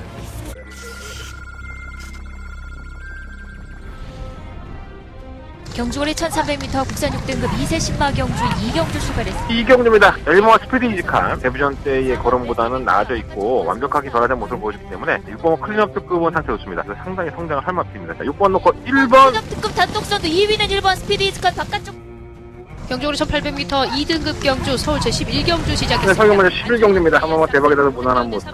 경주거리 1300m 국산 6등급 2세 신마 경주 2경주 출발했습니다. 2경주입니다. 엘모와 스피드 이직한 데뷔전 때의 걸음보다는 나아져 있고 완벽하게 변화된 모습을 보여주기 때문에 6번 클린업 특급은 상태 좋습니다. 그래서 상당히 성장을 할 마필입니다. 자, 6번 놓고 1번 클린업 특급 단독선두 2위는 1번 스피드 이즈컷 바깥쪽. 경주거리 1800m 2등급 경주 서울 제11경주 네, 시작했습니다. 설경문제 11경주입니다. 한번만 대박이라도 무난한 모습.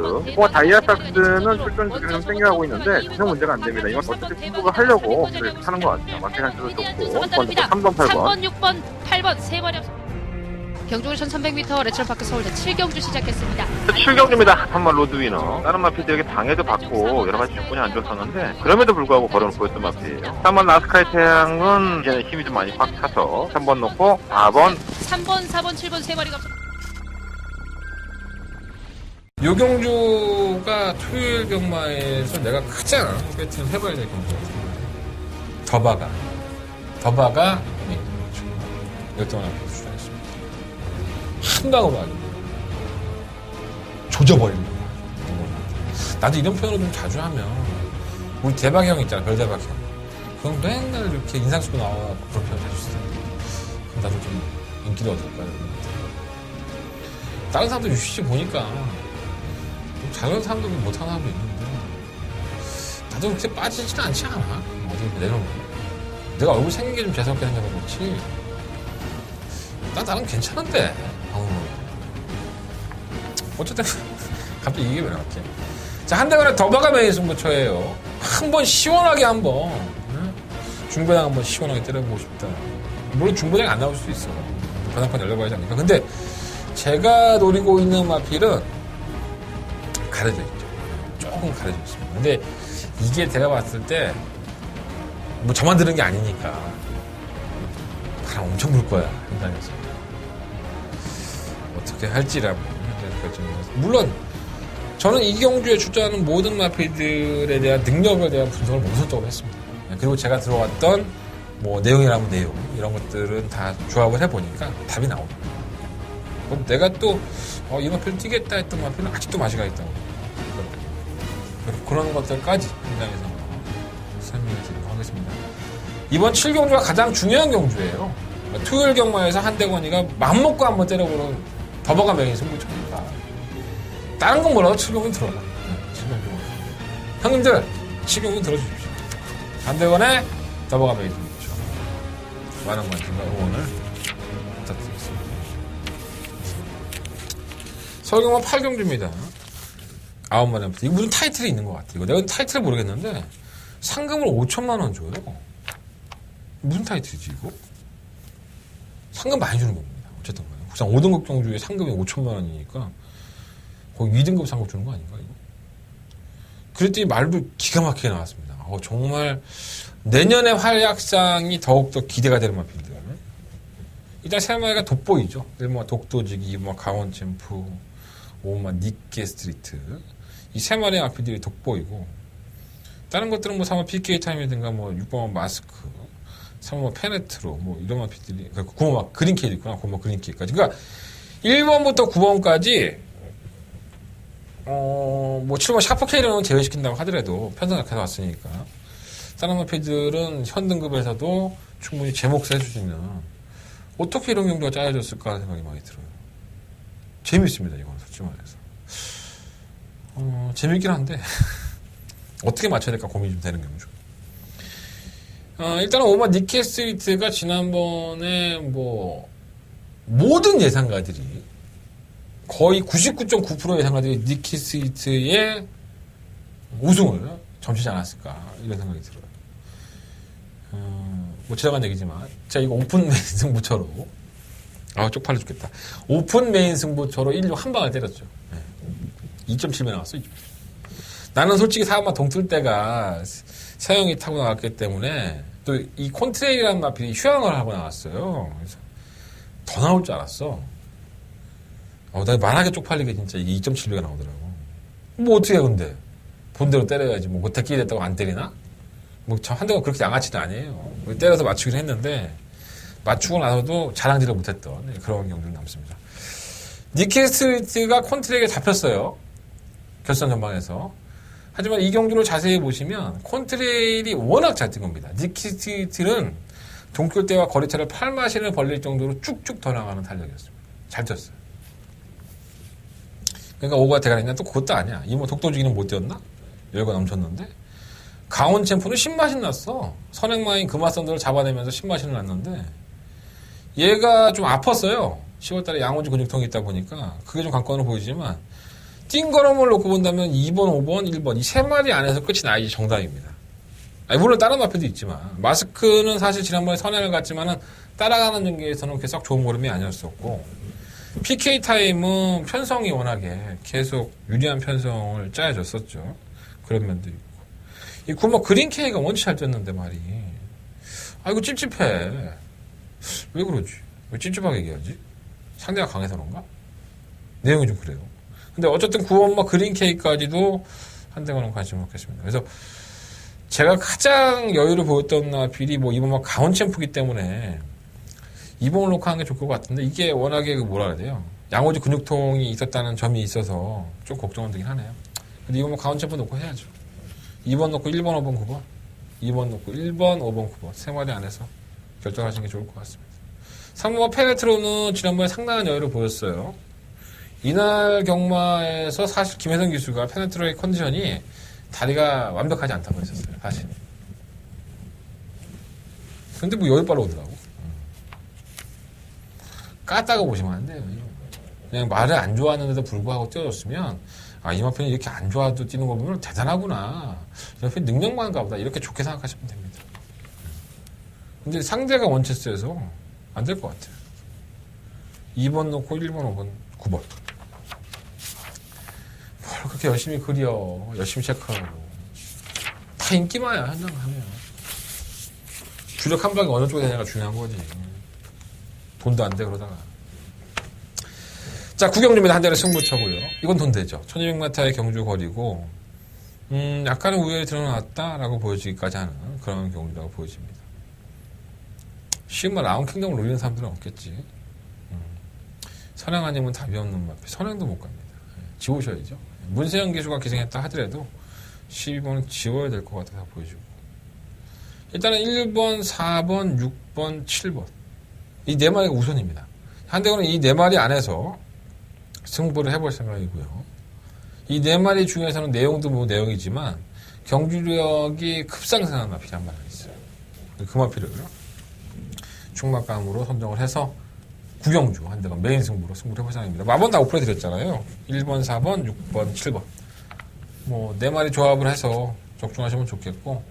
다이아삭스는 출전 주기를 좀 땡겨하고 있는데 전혀 문제가 안 됩니다. 이건 어차피 승부를 하려고 하는 것 같아요. 마필 한수도 좋고 3번, 8번. 3번, 6번, 8번 세 마리 앞서. 경주거리 1300m 레츠럴파크 서울 제7경주 시작했습니다. 7경주입니다. 3번 로드위너. 다른 마필들에게 방해도 받고 여러 가지 조건이 안 좋았었는데 그럼에도 불구하고 걸어놓고 있던 마필이에요. 3번 나스카이 태양은 이제는 힘이 좀 많이 꽉 차서 3번 놓고 4번 3번, 4번, 7번 세 마리가 앞서. 요경주가 토요일 경마에서 내가 가장 배팅을 해봐야 될 경주가 더바가 열동안 앞에 출전했습니다. 한 방으로 아주 조져버립니다. 나도 이런 표현을 좀 자주 하면 우리 대박 형 있잖아, 별대박 형. 그건 맨날 이렇게 인상 쓰고 나와서 그런 표현 자주 쓰잖아. 그럼 나도 좀 인기를 얻을까 이러는데 다른 사람들 유시지 보니까 잘하는 사람도 못하는 사람도 있는데 나도 그렇게 빠지지는 않지 않아. 어디 내려놓고 내가 얼굴 생긴 게 좀 재수없게 생겨서 그렇지 난 나름 괜찮은데. 어쨌든 갑자기 이게 왜 나왔지? 자, 한대간의 더바가 메인 승부처예요. 한번 시원하게 한번 중배당 한번 시원하게 때려보고 싶다. 물론 중배당이 안 나올 수도 있어. 변화판 열려봐야지 않을까. 근데 제가 노리고 있는 마필은 가려져 있죠. 조금 가려져 있습니다. 근데 이게 제가 봤을 때 뭐 저만 들은 게 아니니까 바람 엄청 불 거야, 현장에서. 어떻게 할지를 한번 결정해서. 물론 저는 이 경주에 출전하는 모든 마필들에 대한 능력에 대한 분석을 모술적으로 했습니다. 그리고 제가 들어왔던 뭐 내용이라면 내용 이런 것들은 다 조합을 해보니까 답이 나옵니다. 내가 또 이 마필 뛰겠다 했던 마필은 아직도 맛이가 있다고. 그런 것들까지 현장에서 설명해 드리도록 하겠습니다. 이번 7경주가 가장 중요한 경주예요. 토요일 경마에서 한대건이가 맘먹고 한번 때려보는 더버가 메인 승부처입니다. 다른 건 몰라도 7경주 들어라. 7경주. 형님들 7경주 들어주십시오. 한대건의 더버가 메인 승부처. 많은 관심과 응원을 부탁드리겠습니다. 서울경마 8경주입니다. 9마리 앞에. 이거 무슨 타이틀이 있는 것 같아. 이거 내가 타이틀을 모르겠는데 상금을 5천만 원 줘요. 무슨 타이틀이지 이거? 상금 많이 주는 겁니다. 어쨌든 간에. 국산 5등급 경주에 상금이 5천만 원이니까 거의 2등급 상금 주는 거 아닌가 이거? 그랬더니 말도 기가 막히게 나왔습니다. 정말 내년의 활약상이 더욱더 기대가 되는 마필들. 일단 세 마리가 돋보이죠. 뭐 독도지기, 뭐 강원챔프, 5번마 니케 스트리트. 이 세 마리의 마피들이 돋보이고, 다른 것들은 뭐 3번 PK 타임이든가 뭐 6번마 마스크, 3번마 페네트로 뭐 이런 마피들이, 9번마 그린케이도 있구나. 9번마 그린케이까지. 그러니까 1번부터 9번까지 뭐 7번 샤프케이를 제외시킨다고 하더라도 편성약해서 왔으니까 다른 마피들은 현 등급에서도 충분히 제 몫을 해줄 수 있는, 어떻게 이런 경우가 짜여졌을까 하는 생각이 많이 들어요. 재밌습니다, 이건 솔직히 말해서. 재밌긴 한데 어떻게 맞춰야 될까 고민이 좀 되는 경우죠. 일단은 오마 니케 스트리트가 지난번에 뭐 모든 예상가들이 거의 99.9% 예상가들이 니케 스트리트의 우승을 점치지 않았을까 이런 생각이 들어요. 뭐 지나간 얘기지만 제가 이거 오픈 메인 승부처로 쪽팔려 죽겠다. 오픈 메인 승부처로 1루 한 방을 때렸죠. 2.7배 나왔어. 2.7. 나는 솔직히 사업만 동틀 때가 서영이 타고 나왔기 때문에 또 이 콘트레일이라는 마필이 휴양을 하고 나왔어요. 그래서 더 나올 줄 알았어. 나 만하게 쪽팔리게 진짜 이게 2.7배가 나오더라고. 뭐 어떻게 해 근데 본대로 때려야지. 뭐 못했기 됐다고 안 때리나? 뭐 저 한 대가 그렇게 양아치는 아니에요. 때려서 맞추긴 했는데 맞추고 나서도 자랑질을 못했던 그런 경우들이 남습니다. 니케 스트리트가 콘트레일에 잡혔어요. 결선 전방에서. 하지만 이 경주를 자세히 보시면 콘트레일이 워낙 잘 뛴 겁니다. 니케 스트리트는 동굴대와 거리차를 8마신을 벌릴 정도로 쭉쭉 더 나가는 탄력이었습니다. 잘 뛰었어요. 그러니까 오가 대가리냐 또 그것도 아니야. 이 뭐 독도주기는 못 뛰었나? 열과 넘쳤는데 강원 챔프는 10마신 났어. 선행마인 금화선들을 잡아내면서 10마신을 났는데 얘가 좀 아팠어요. 10월달에 양호지 근육통이 있다 보니까 그게 좀 관건으로 보이지만 뛴 걸음을 놓고 본다면 2번, 5번, 1번 이 세 마리 안에서 끝이 나야지 정답입니다. 물론 다른 마표도 있지만 마스크는 사실 지난번에 선행을 갔지만은 따라가는 전기에서는 그렇게 썩 좋은 걸음이 아니었었고 PK 타임은 편성이 워낙에 계속 유리한 편성을 짜여줬었죠. 그런 면도 있고 이 굴머 그린케이가 원치 잘 뛰었는데 말이 이거 찝찝해. 왜 그러지? 왜 찝찝하게 얘기하지? 상대가 강해서 그런가? 내용이 좀 그래요. 근데 어쨌든 9번마 그린케이까지도 한 대만은 관심을 갖겠습니다. 그래서 제가 가장 여유를 보였던 나필이 뭐 2번마 강원 챔프기 때문에 2번을 놓고 하는 게 좋을 것 같은데 이게 워낙에 뭐라 해야 돼요? 양호지 근육통이 있었다는 점이 있어서 좀 걱정은 되긴 하네요. 근데 2번마 강원 챔프 놓고 해야죠. 2번 놓고 1번, 5번, 9번 2번 놓고 1번, 5번, 9번 세 마리 안에서 결정하시는 게 좋을 것 같습니다. 3번마 페네트로는 지난번에 상당한 여유를 보였어요. 이날 경마에서 사실 김혜성 기수가 페네트로의 컨디션이 다리가 완벽하지 않다고 했었어요. 사실. 근데 뭐 여유빨로 오더라고. 깠다고 보시면 안 돼요. 그냥 말을 안 좋아하는데도 불구하고 뛰어줬으면 이 마편이 이렇게 안 좋아도 뛰는 거 보면 대단하구나. 이 마편이 능력만가 보다. 이렇게 좋게 생각하시면 됩니다. 근데 상대가 원체스에서 안 될 것 같아요. 2번 놓고 1번, 5번, 9번. 뭘 그렇게 열심히 그려. 열심히 체크하고. 다 인기마야, 현장 가면. 주력 한 방이 어느 쪽에 되냐가 중요한 거지. 돈도 안 돼, 그러다가. 자, 구경주입니다. 한 대는 승부처고요. 이건 돈 되죠. 1200m의 경주 거리고, 약간의 우열이 드러났다라고 보여지기까지 하는 그런 경주라고 보여집니다. 쉬운 말, 라운 킹덤을 노리는 사람들은 없겠지. 선행 아니면 답이 없는 마피. 선행도 못 갑니다. 지우셔야죠. 문세영 기수가 기생했다 하더라도 12번은 지워야 될 것 같아서 보여주고. 일단은 1번, 4번, 6번, 7번. 이 네 마리가 우선입니다. 한대원은 이 네 마리 안에서 승부를 해볼 생각이고요. 이 네 마리 중에서는 내용도 뭐 내용이지만 경주력이 급상승한 마필이 한 마리 있어요. 그 마필을 충막감으로 선정을 해서 구경주 한 대가 메인 승부로 승부를 해볼 생각입니다. 마번 다 오픈해드렸잖아요. 1번, 4번, 6번, 7번. 뭐 네 마리 조합을 해서 적중하시면 좋겠고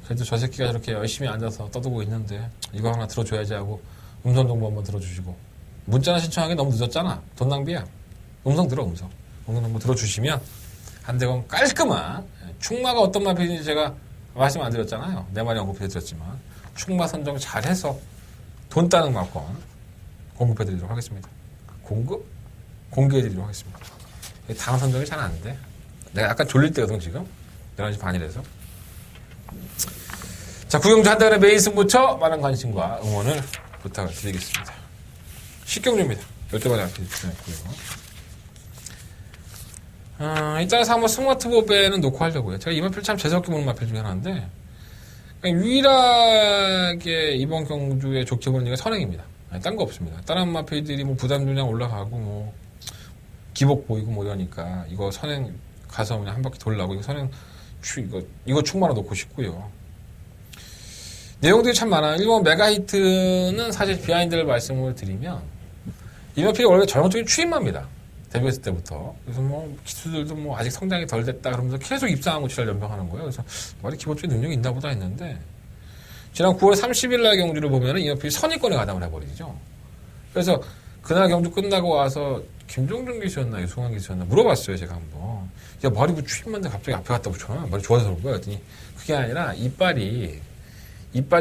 그래도 저 새끼가 저렇게 열심히 앉아서 떠들고 있는데 이거 하나 들어줘야지 하고 음성 정보 한번 들어주시고 문자나 신청하기 너무 늦었잖아. 돈 낭비야. 음성 들어 음성 정보 들어주시면 한대건 깔끔한 충마가 어떤 마필인지 제가 말씀 안 드렸잖아요. 네 마리 언급해드렸지만 충마 선정 잘해서 돈 따는 마건 공급해드리도록 하겠습니다. 공개해드리도록 하겠습니다. 다음 선정이 잘 안 돼. 내가 약간 졸릴 때거든, 지금. 11시 반이라서. 자, 구경주 한달의 메인 승부처 많은 관심과 응원을 부탁을 드리겠습니다. 식경주입니다. 12번에 앞에 주셨고요. 이따가서 한번 스마트법에는 놓고 하려고요. 제가 이 마필 참 재수없게 보는 마필 중에 하나인데, 유일하게 이번 경주에 좋게 보는 얘기가 선행입니다. 딴 거 없습니다. 다른 마필들이 뭐 부담 분량 올라가고, 뭐, 기복 보이고 뭐 이러니까, 이거 선행 가서 그냥 한 바퀴 돌라고, 이거 선행, 이거 충만해 놓고 싶고요. 내용들이 참 많아요. 1번 메가히트는 사실 비하인드를 말씀을 드리면, 이 마필이 원래 전형적인 추임마입니다. 데뷔했을 때부터. 그래서 뭐, 기수들도 뭐, 아직 성장이 덜 됐다 그러면서 계속 입상하고 지랄 연병하는 거예요. 그래서, 말이 기본적인 능력이 있나 보다 했는데, 지난 9월 30일 날 경주를 보면은 이 마필이 선의권에 가담을 해버리죠. 그래서, 그날 경주 끝나고 와서, 김종준 기수였나, 유승환 기수였나, 물어봤어요, 제가 한번. 야, 머리 뭐 추임마인데 갑자기 앞에 갖다 붙여놔. 머리 좋아서 그런 거야. 그랬더니, 그게 아니라, 이빨이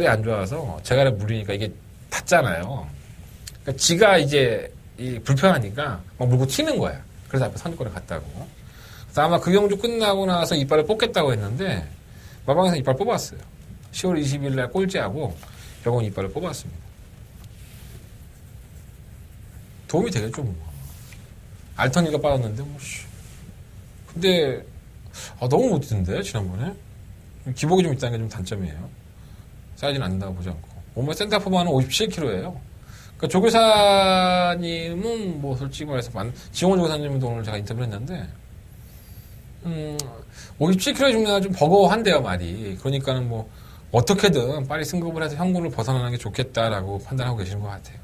안 좋아서, 제갈에 물리니까 이게 닿잖아요. 그러니까 지가 이제, 불편하니까 막 물고 튀는 거야. 그래서 앞에 선입권에 갔다고. 그래서 아마 그 경주 끝나고 나서 이빨을 뽑겠다고 했는데 마방에서 이빨 뽑았어요. 10월 20일 날 꼴찌하고 병원 이빨을 뽑았습니다. 도움이 되겠죠, 뭐. 알턴이가 빠졌는데 뭐. 근데 너무 못했는데 지난번에 기복이 좀 있다는 게 좀 단점이에요. 사이즈는 안 된다고 보지 않고. 몸매 센터포만은 57kg예요. 그러니까 조교사님은 뭐 솔직히 말해서 지용호 조교사님도 오늘 제가 인터뷰를 했는데 57kg 중에 좀 버거워한데요, 말이. 그러니까는 뭐 어떻게든 빨리 승급을 해서 형군을 벗어나는 게 좋겠다라고 판단하고 계시는 것 같아요.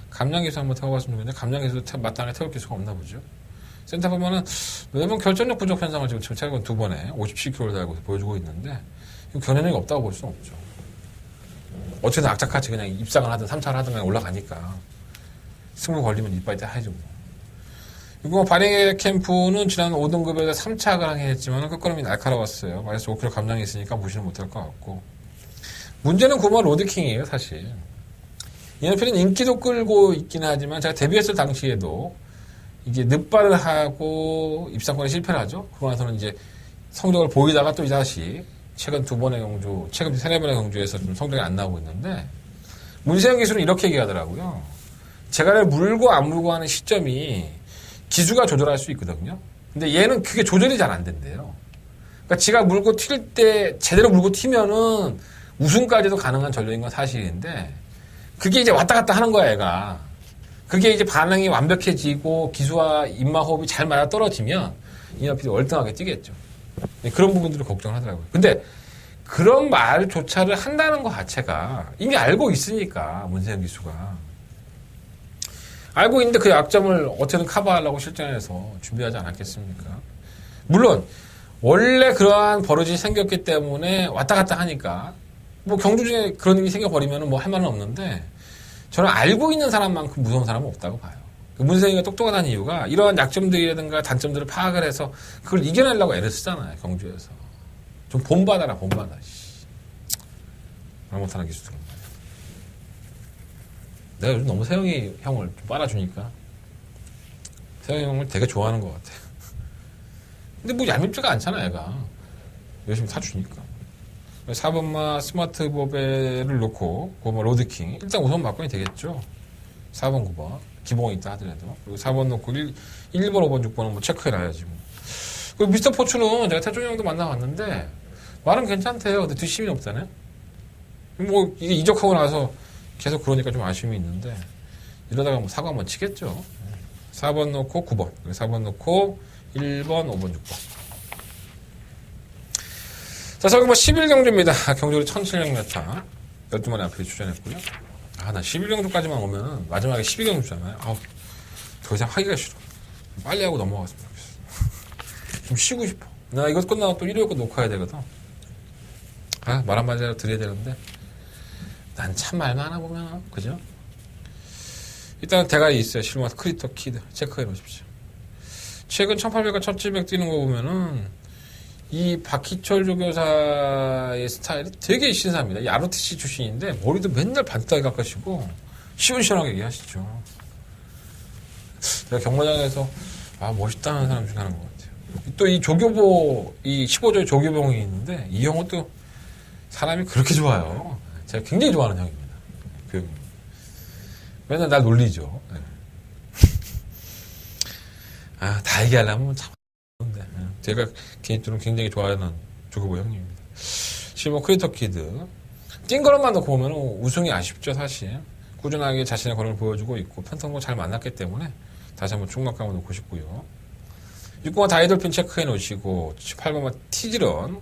감량기수 한번 태워봤으면 좋겠는데 감량기수 마땅하게 태울 기수가 없나 보죠. 센터 보면은 매번 결정력 부족 현상을 지금 최근 2번에 57kg를 달고 보여주고 있는데 견인력이 없다고 볼 수는 없죠. 어쨌든 악착같이 그냥 입상을 하든 3차를 하든 그냥 올라가니까 승부 걸리면 이빨 때 하죠. 그리고 발행의 캠프는 지난 5등급에서 3차 강행했지만 끝걸음이 날카로웠어요. 마이너스 5kg 감량이 있으니까 무시는 못할 것 같고 문제는 9번 로드킹이에요, 사실. 이 연필은 인기도 끌고 있긴 하지만 제가 데뷔했을 당시에도 이게 늑발을 하고 입상권에 실패를 하죠. 그러고 나서는 이제 성적을 보이다가 또 이 다시 최근 2번의 경주, 최근 3-4번의 경주에서 좀 성적이 안 나오고 있는데, 문세영 기술은 이렇게 얘기하더라고요. 제가를 물고 안 물고 하는 시점이 기수가 조절할 수 있거든요. 근데 얘는 그게 조절이 잘 안 된대요. 그러니까 지가 물고 튈 때, 제대로 물고 튀면은 우승까지도 가능한 전력인 건 사실인데, 그게 이제 왔다 갔다 하는 거야, 얘가. 그게 이제 반응이 완벽해지고 기수와 입마호흡이 잘 맞아 떨어지면 이마필이 월등하게 뛰겠죠. 그런 부분들을 걱정하더라고요. 근데 그런 말조차를 한다는 것 자체가 이미 알고 있으니까 문세영 기수가 알고 있는데 그 약점을 어떻게든 커버하려고 실전에서 준비하지 않았겠습니까? 물론 원래 그러한 버릇이 생겼기 때문에 왔다 갔다 하니까 뭐 경주 중에 그런 일이 생겨버리면 뭐 할 말은 없는데 저는 알고 있는 사람만큼 무서운 사람은 없다고 봐요. 문세영이가 똑똑하다는 이유가 이러한 약점들이라든가 단점들을 파악을 해서 그걸 이겨내려고 애를 쓰잖아요, 경주에서. 좀 본받아라, 본받아. 말 못하는 기술들은 말이야. 내가 요즘 너무 세영이 형을 좀 빨아주니까 세영이 형을 되게 좋아하는 것 같아. 근데 뭐 얄밉지가 않잖아, 애가. 열심히 사주니까. 4번마 스마트 보배를 놓고 9번 로드킹. 일단 우선 막건이 되겠죠. 4번, 9번. 기본이 있다 하더라도. 그리고 4번 놓고 1번, 5번, 6번은 뭐 체크해놔야지 뭐. 그리고 미스터 포츠는 제가 태종이 형도 만나봤는데 말은 괜찮대요. 근데 뒷심이 없잖아요. 뭐 이게 이적하고 나서 계속 그러니까 좀 아쉬움이 있는데 이러다가 뭐 사고 한번 치겠죠. 4번 놓고 9번. 4번 놓고 1번, 5번, 6번. 자, 저기 뭐 11경주입니다. 경주를 1700m. 12마리 앞에 출전했고요. 나 11경주까지만 오면 마지막에 12경주잖아요. 더 이상 하기가 싫어. 빨리 하고 넘어갔으면 좋겠어. 좀 쉬고 싶어. 나 이것 끝나고 또 일요일 거 녹화해야 되거든. 말 한마디라도 드려야 되는데 난 참 말만 하나 보면 그죠? 일단 대가리 있어요. 실마트 크리터 키드 체크해 놓으십시오. 최근 1800과 1700 뛰는 거 보면은 이 박희철 조교사의 스타일이 되게 신사합니다. 이 ROTC 출신인데 머리도 맨날 반듯하게 깎으시고 시원시원하게 얘기하시죠. 제가 경마장에서 아, 멋있다는 사람 중에 하나인 것 같아요. 또 이 조교보, 이 15조의 조교봉이 있는데, 이 형은 또 사람이 그렇게 좋아요. 제가 굉장히 좋아하는 형입니다. 그 형님. 맨날 날 놀리죠. 네. 아, 다 얘기하려면 참, 근데 제가 개인적으로 굉장히 좋아하는 조교보 형님입니다. 실버 크리터 키드. 뛴 거로만 놓고 보면 우승이 아쉽죠, 사실. 꾸준하게 자신의 걸음을 보여주고 있고, 팬텀도 잘 만났기 때문에 다시 한번 충격감을 놓고 싶고요. 6번만 다이돌핀 체크해 놓으시고, 8번만 티지런.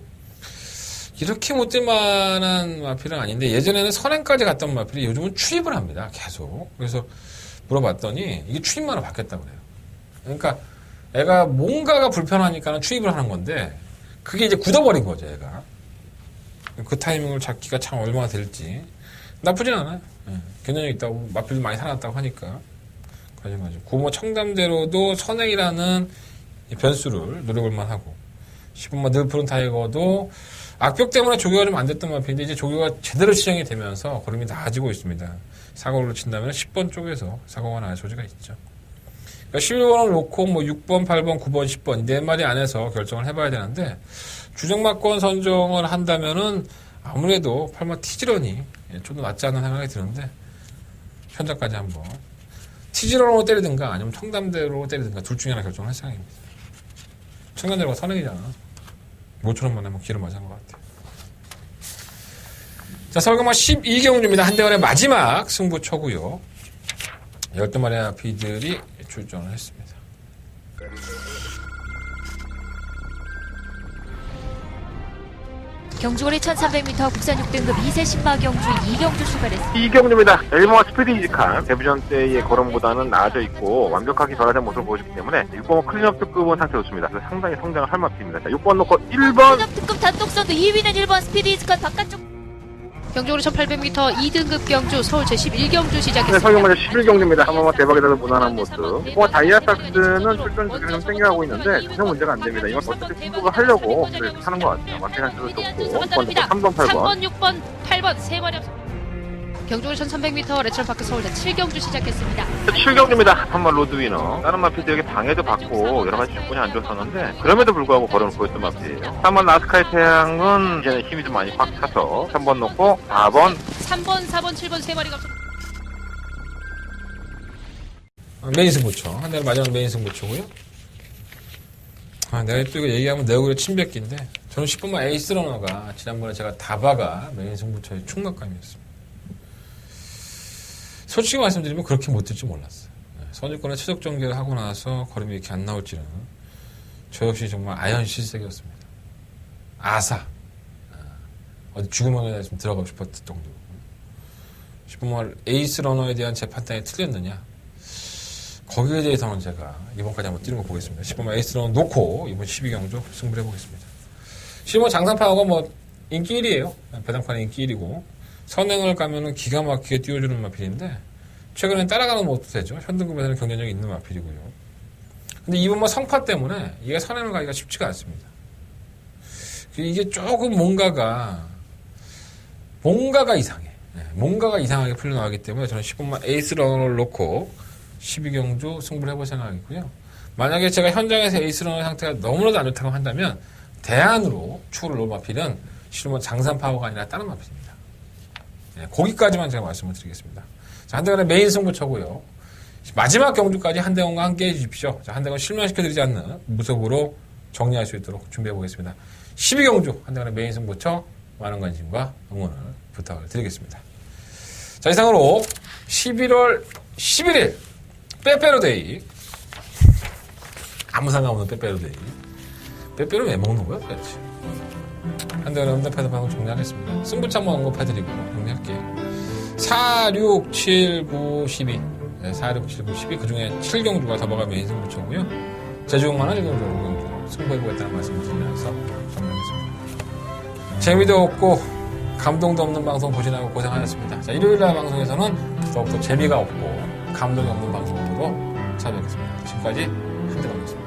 이렇게 못 뛸 만한 마필은 아닌데, 예전에는 선행까지 갔던 마필이 요즘은 추입을 합니다, 계속. 그래서 물어봤더니, 이게 추입만으로 바뀌었다고 그래요. 그러니까, 애가 뭔가가 불편하니까는 추입을 하는 건데, 그게 이제 굳어버린 거죠, 애가. 그 타이밍을 잡기가 참 얼마나 될지. 나쁘진 않아요. 예, 견뎌력 있다고, 마필도 많이 살아났다고 하니까. 가지고. 구모 청담대로도 선행이라는 변수를 노려볼만 하고, 10번만 늘 푸른 타이거도 악벽 때문에 조교가 좀 안 됐던 마필인데, 이제 조교가 제대로 시행이 되면서 걸음이 나아지고 있습니다. 사고를 친다면 10번 쪽에서 사고가 날 소지가 있죠. 그러니까 11번을 놓고 뭐 6번, 8번, 9번, 10번, 4마리 안에서 결정을 해봐야 되는데, 주정마권 선정을 한다면은 아무래도 8번 티지런이 좀 더 낫지 않나 생각이 드는데, 현장까지 한번 티지런으로 때리든가 아니면 청담대로 때리든가 둘 중에 하나 결정을 할 생각입니다. 청담대로가 선행이잖아. 모처럼만 하면 기름 맞은 것 같아요. 자, 설경마 12경주입니다. 한대원의 마지막 승부처고요. 12마리의 아피들이 출전을 했습니다. 경주거리 1300m 국산 6등급 2세 신마 경주 이경주 출발했습니다. 이경주입니다. 엘모와 스피디직한 데뷔전 때의 걸음보다는 나아져 있고 완벽하게 변화된 모습을 보여주기 때문에 6번 클린업 특급은 상태 좋습니다. 그래서 상당히 성장을 할 만합니다. 자, 6번 놓고 1번 클린업 특급 단독 선두 2위는 1번 스피디스컷 바깥쪽. 경주거리 1800m 2등급 경주 서울 제11경주 네, 시작했습니다. 설경마저 11경주입니다. 한번만 대박이라도 무난한 모습. 다이아삭스는 출전 중에 좀 땡겨가고 있는데 전혀 문제가 안 됩니다. 이건 어떻게 승부를 하려고 이렇게 하는 것 같아요. 마케한테도 좋고 3번, 8번. 3번, 6번, 8번 세 마리 앞서. 경주거리 1300m 레츠럴파크 서울 제7경주 시작했습니다. 7경주입니다. 한번 로드위너. 다른 마필들에게 방해도 받고 여러 가지 조건이 안 좋았었는데 그럼에도 불구하고 걸음을 보였던 마필이에요. 3번 나스카의 태양은 이제는 힘이 좀 많이 꽉 차서 3번 놓고 4번 3번, 4번, 7번 세 마리가 앞서. 메인 승부처. 한대원 마지막 메인 승부처고요. 아, 내가 또 이거 얘기하면 내 얼굴에 침 뱉기인데, 저는 10번만 에이스 러너가 지난번에 제가 다바가 메인 승부처의 충격감이었습니다. 솔직히 말씀드리면 그렇게 못 뛸 줄 몰랐어요. 선두권에 최적 정계를 하고 나서 걸음이 이렇게 안 나올지는 저 역시 정말 아연실색이었습니다. 아사. 어디 죽음원에 좀 들어가고 싶었을 정도로. 10번만 에이스 러너에 대한 제 판단이 틀렸느냐? 거기에 대해서는 제가 이번까지 한번 뛰는 거 보겠습니다. 10번만 에이스 러너 놓고 이번 12경주 승부를 해보겠습니다. 10번 장산파워가 뭐 인기 1위에요. 배당판의 인기 1위고 선행을 가면은 기가 막히게 띄워주는 마필인데 최근엔 따라가는 모습도 되죠. 현등급에서는 경쟁력이 있는 마필이고요. 근데 이번만 성파 때문에 이게 선행을 가기가 쉽지가 않습니다. 이게 조금 뭔가가 이상해. 뭔가가 이상하게 풀려나가기 때문에 저는 10번만 에이스 러너를 놓고 12경주 승부를 해볼 생각이고요. 만약에 제가 현장에서 에이스 러너 상태가 너무나도 안 좋다고 한다면 대안으로 추후를 놓을 마필은 실은 장산 파워가 아니라 다른 마필입니다. 거기까지만 제가 말씀을 드리겠습니다. 자, 한대원의 메인 승부처고요. 마지막 경주까지 한대원과 함께 해주십시오. 자, 한대원 실망시켜드리지 않는 무속으로 정리할 수 있도록 준비해 보겠습니다. 12경주 한대원의 메인 승부처 많은 관심과 응원을 부탁을 드리겠습니다. 자, 이상으로 11월 11일 빼빼로데이, 아무 상관없는 빼빼로데이. 빼빼로 왜 먹는 거야 도대체? 한대원의 응답해서 방송 정리하겠습니다. 승부처 한번 언급해드리고 정리할게요. 4, 6, 7, 9, 12. 네, 4, 6, 7, 9, 12. 그 중에 7경주가 더버가 메인 승부처고요. 제주공만은 1경주, 5경주 승부해보겠다는 말씀을 드리면서 정리하겠습니다. 재미도 없고 감동도 없는 방송 보시느라고 고생하셨습니다. 자, 일요일날 방송에서는 더욱더 재미가 없고 감동이 없는 방송으로 찾아뵙겠습니다. 지금까지 한대원이었습니다.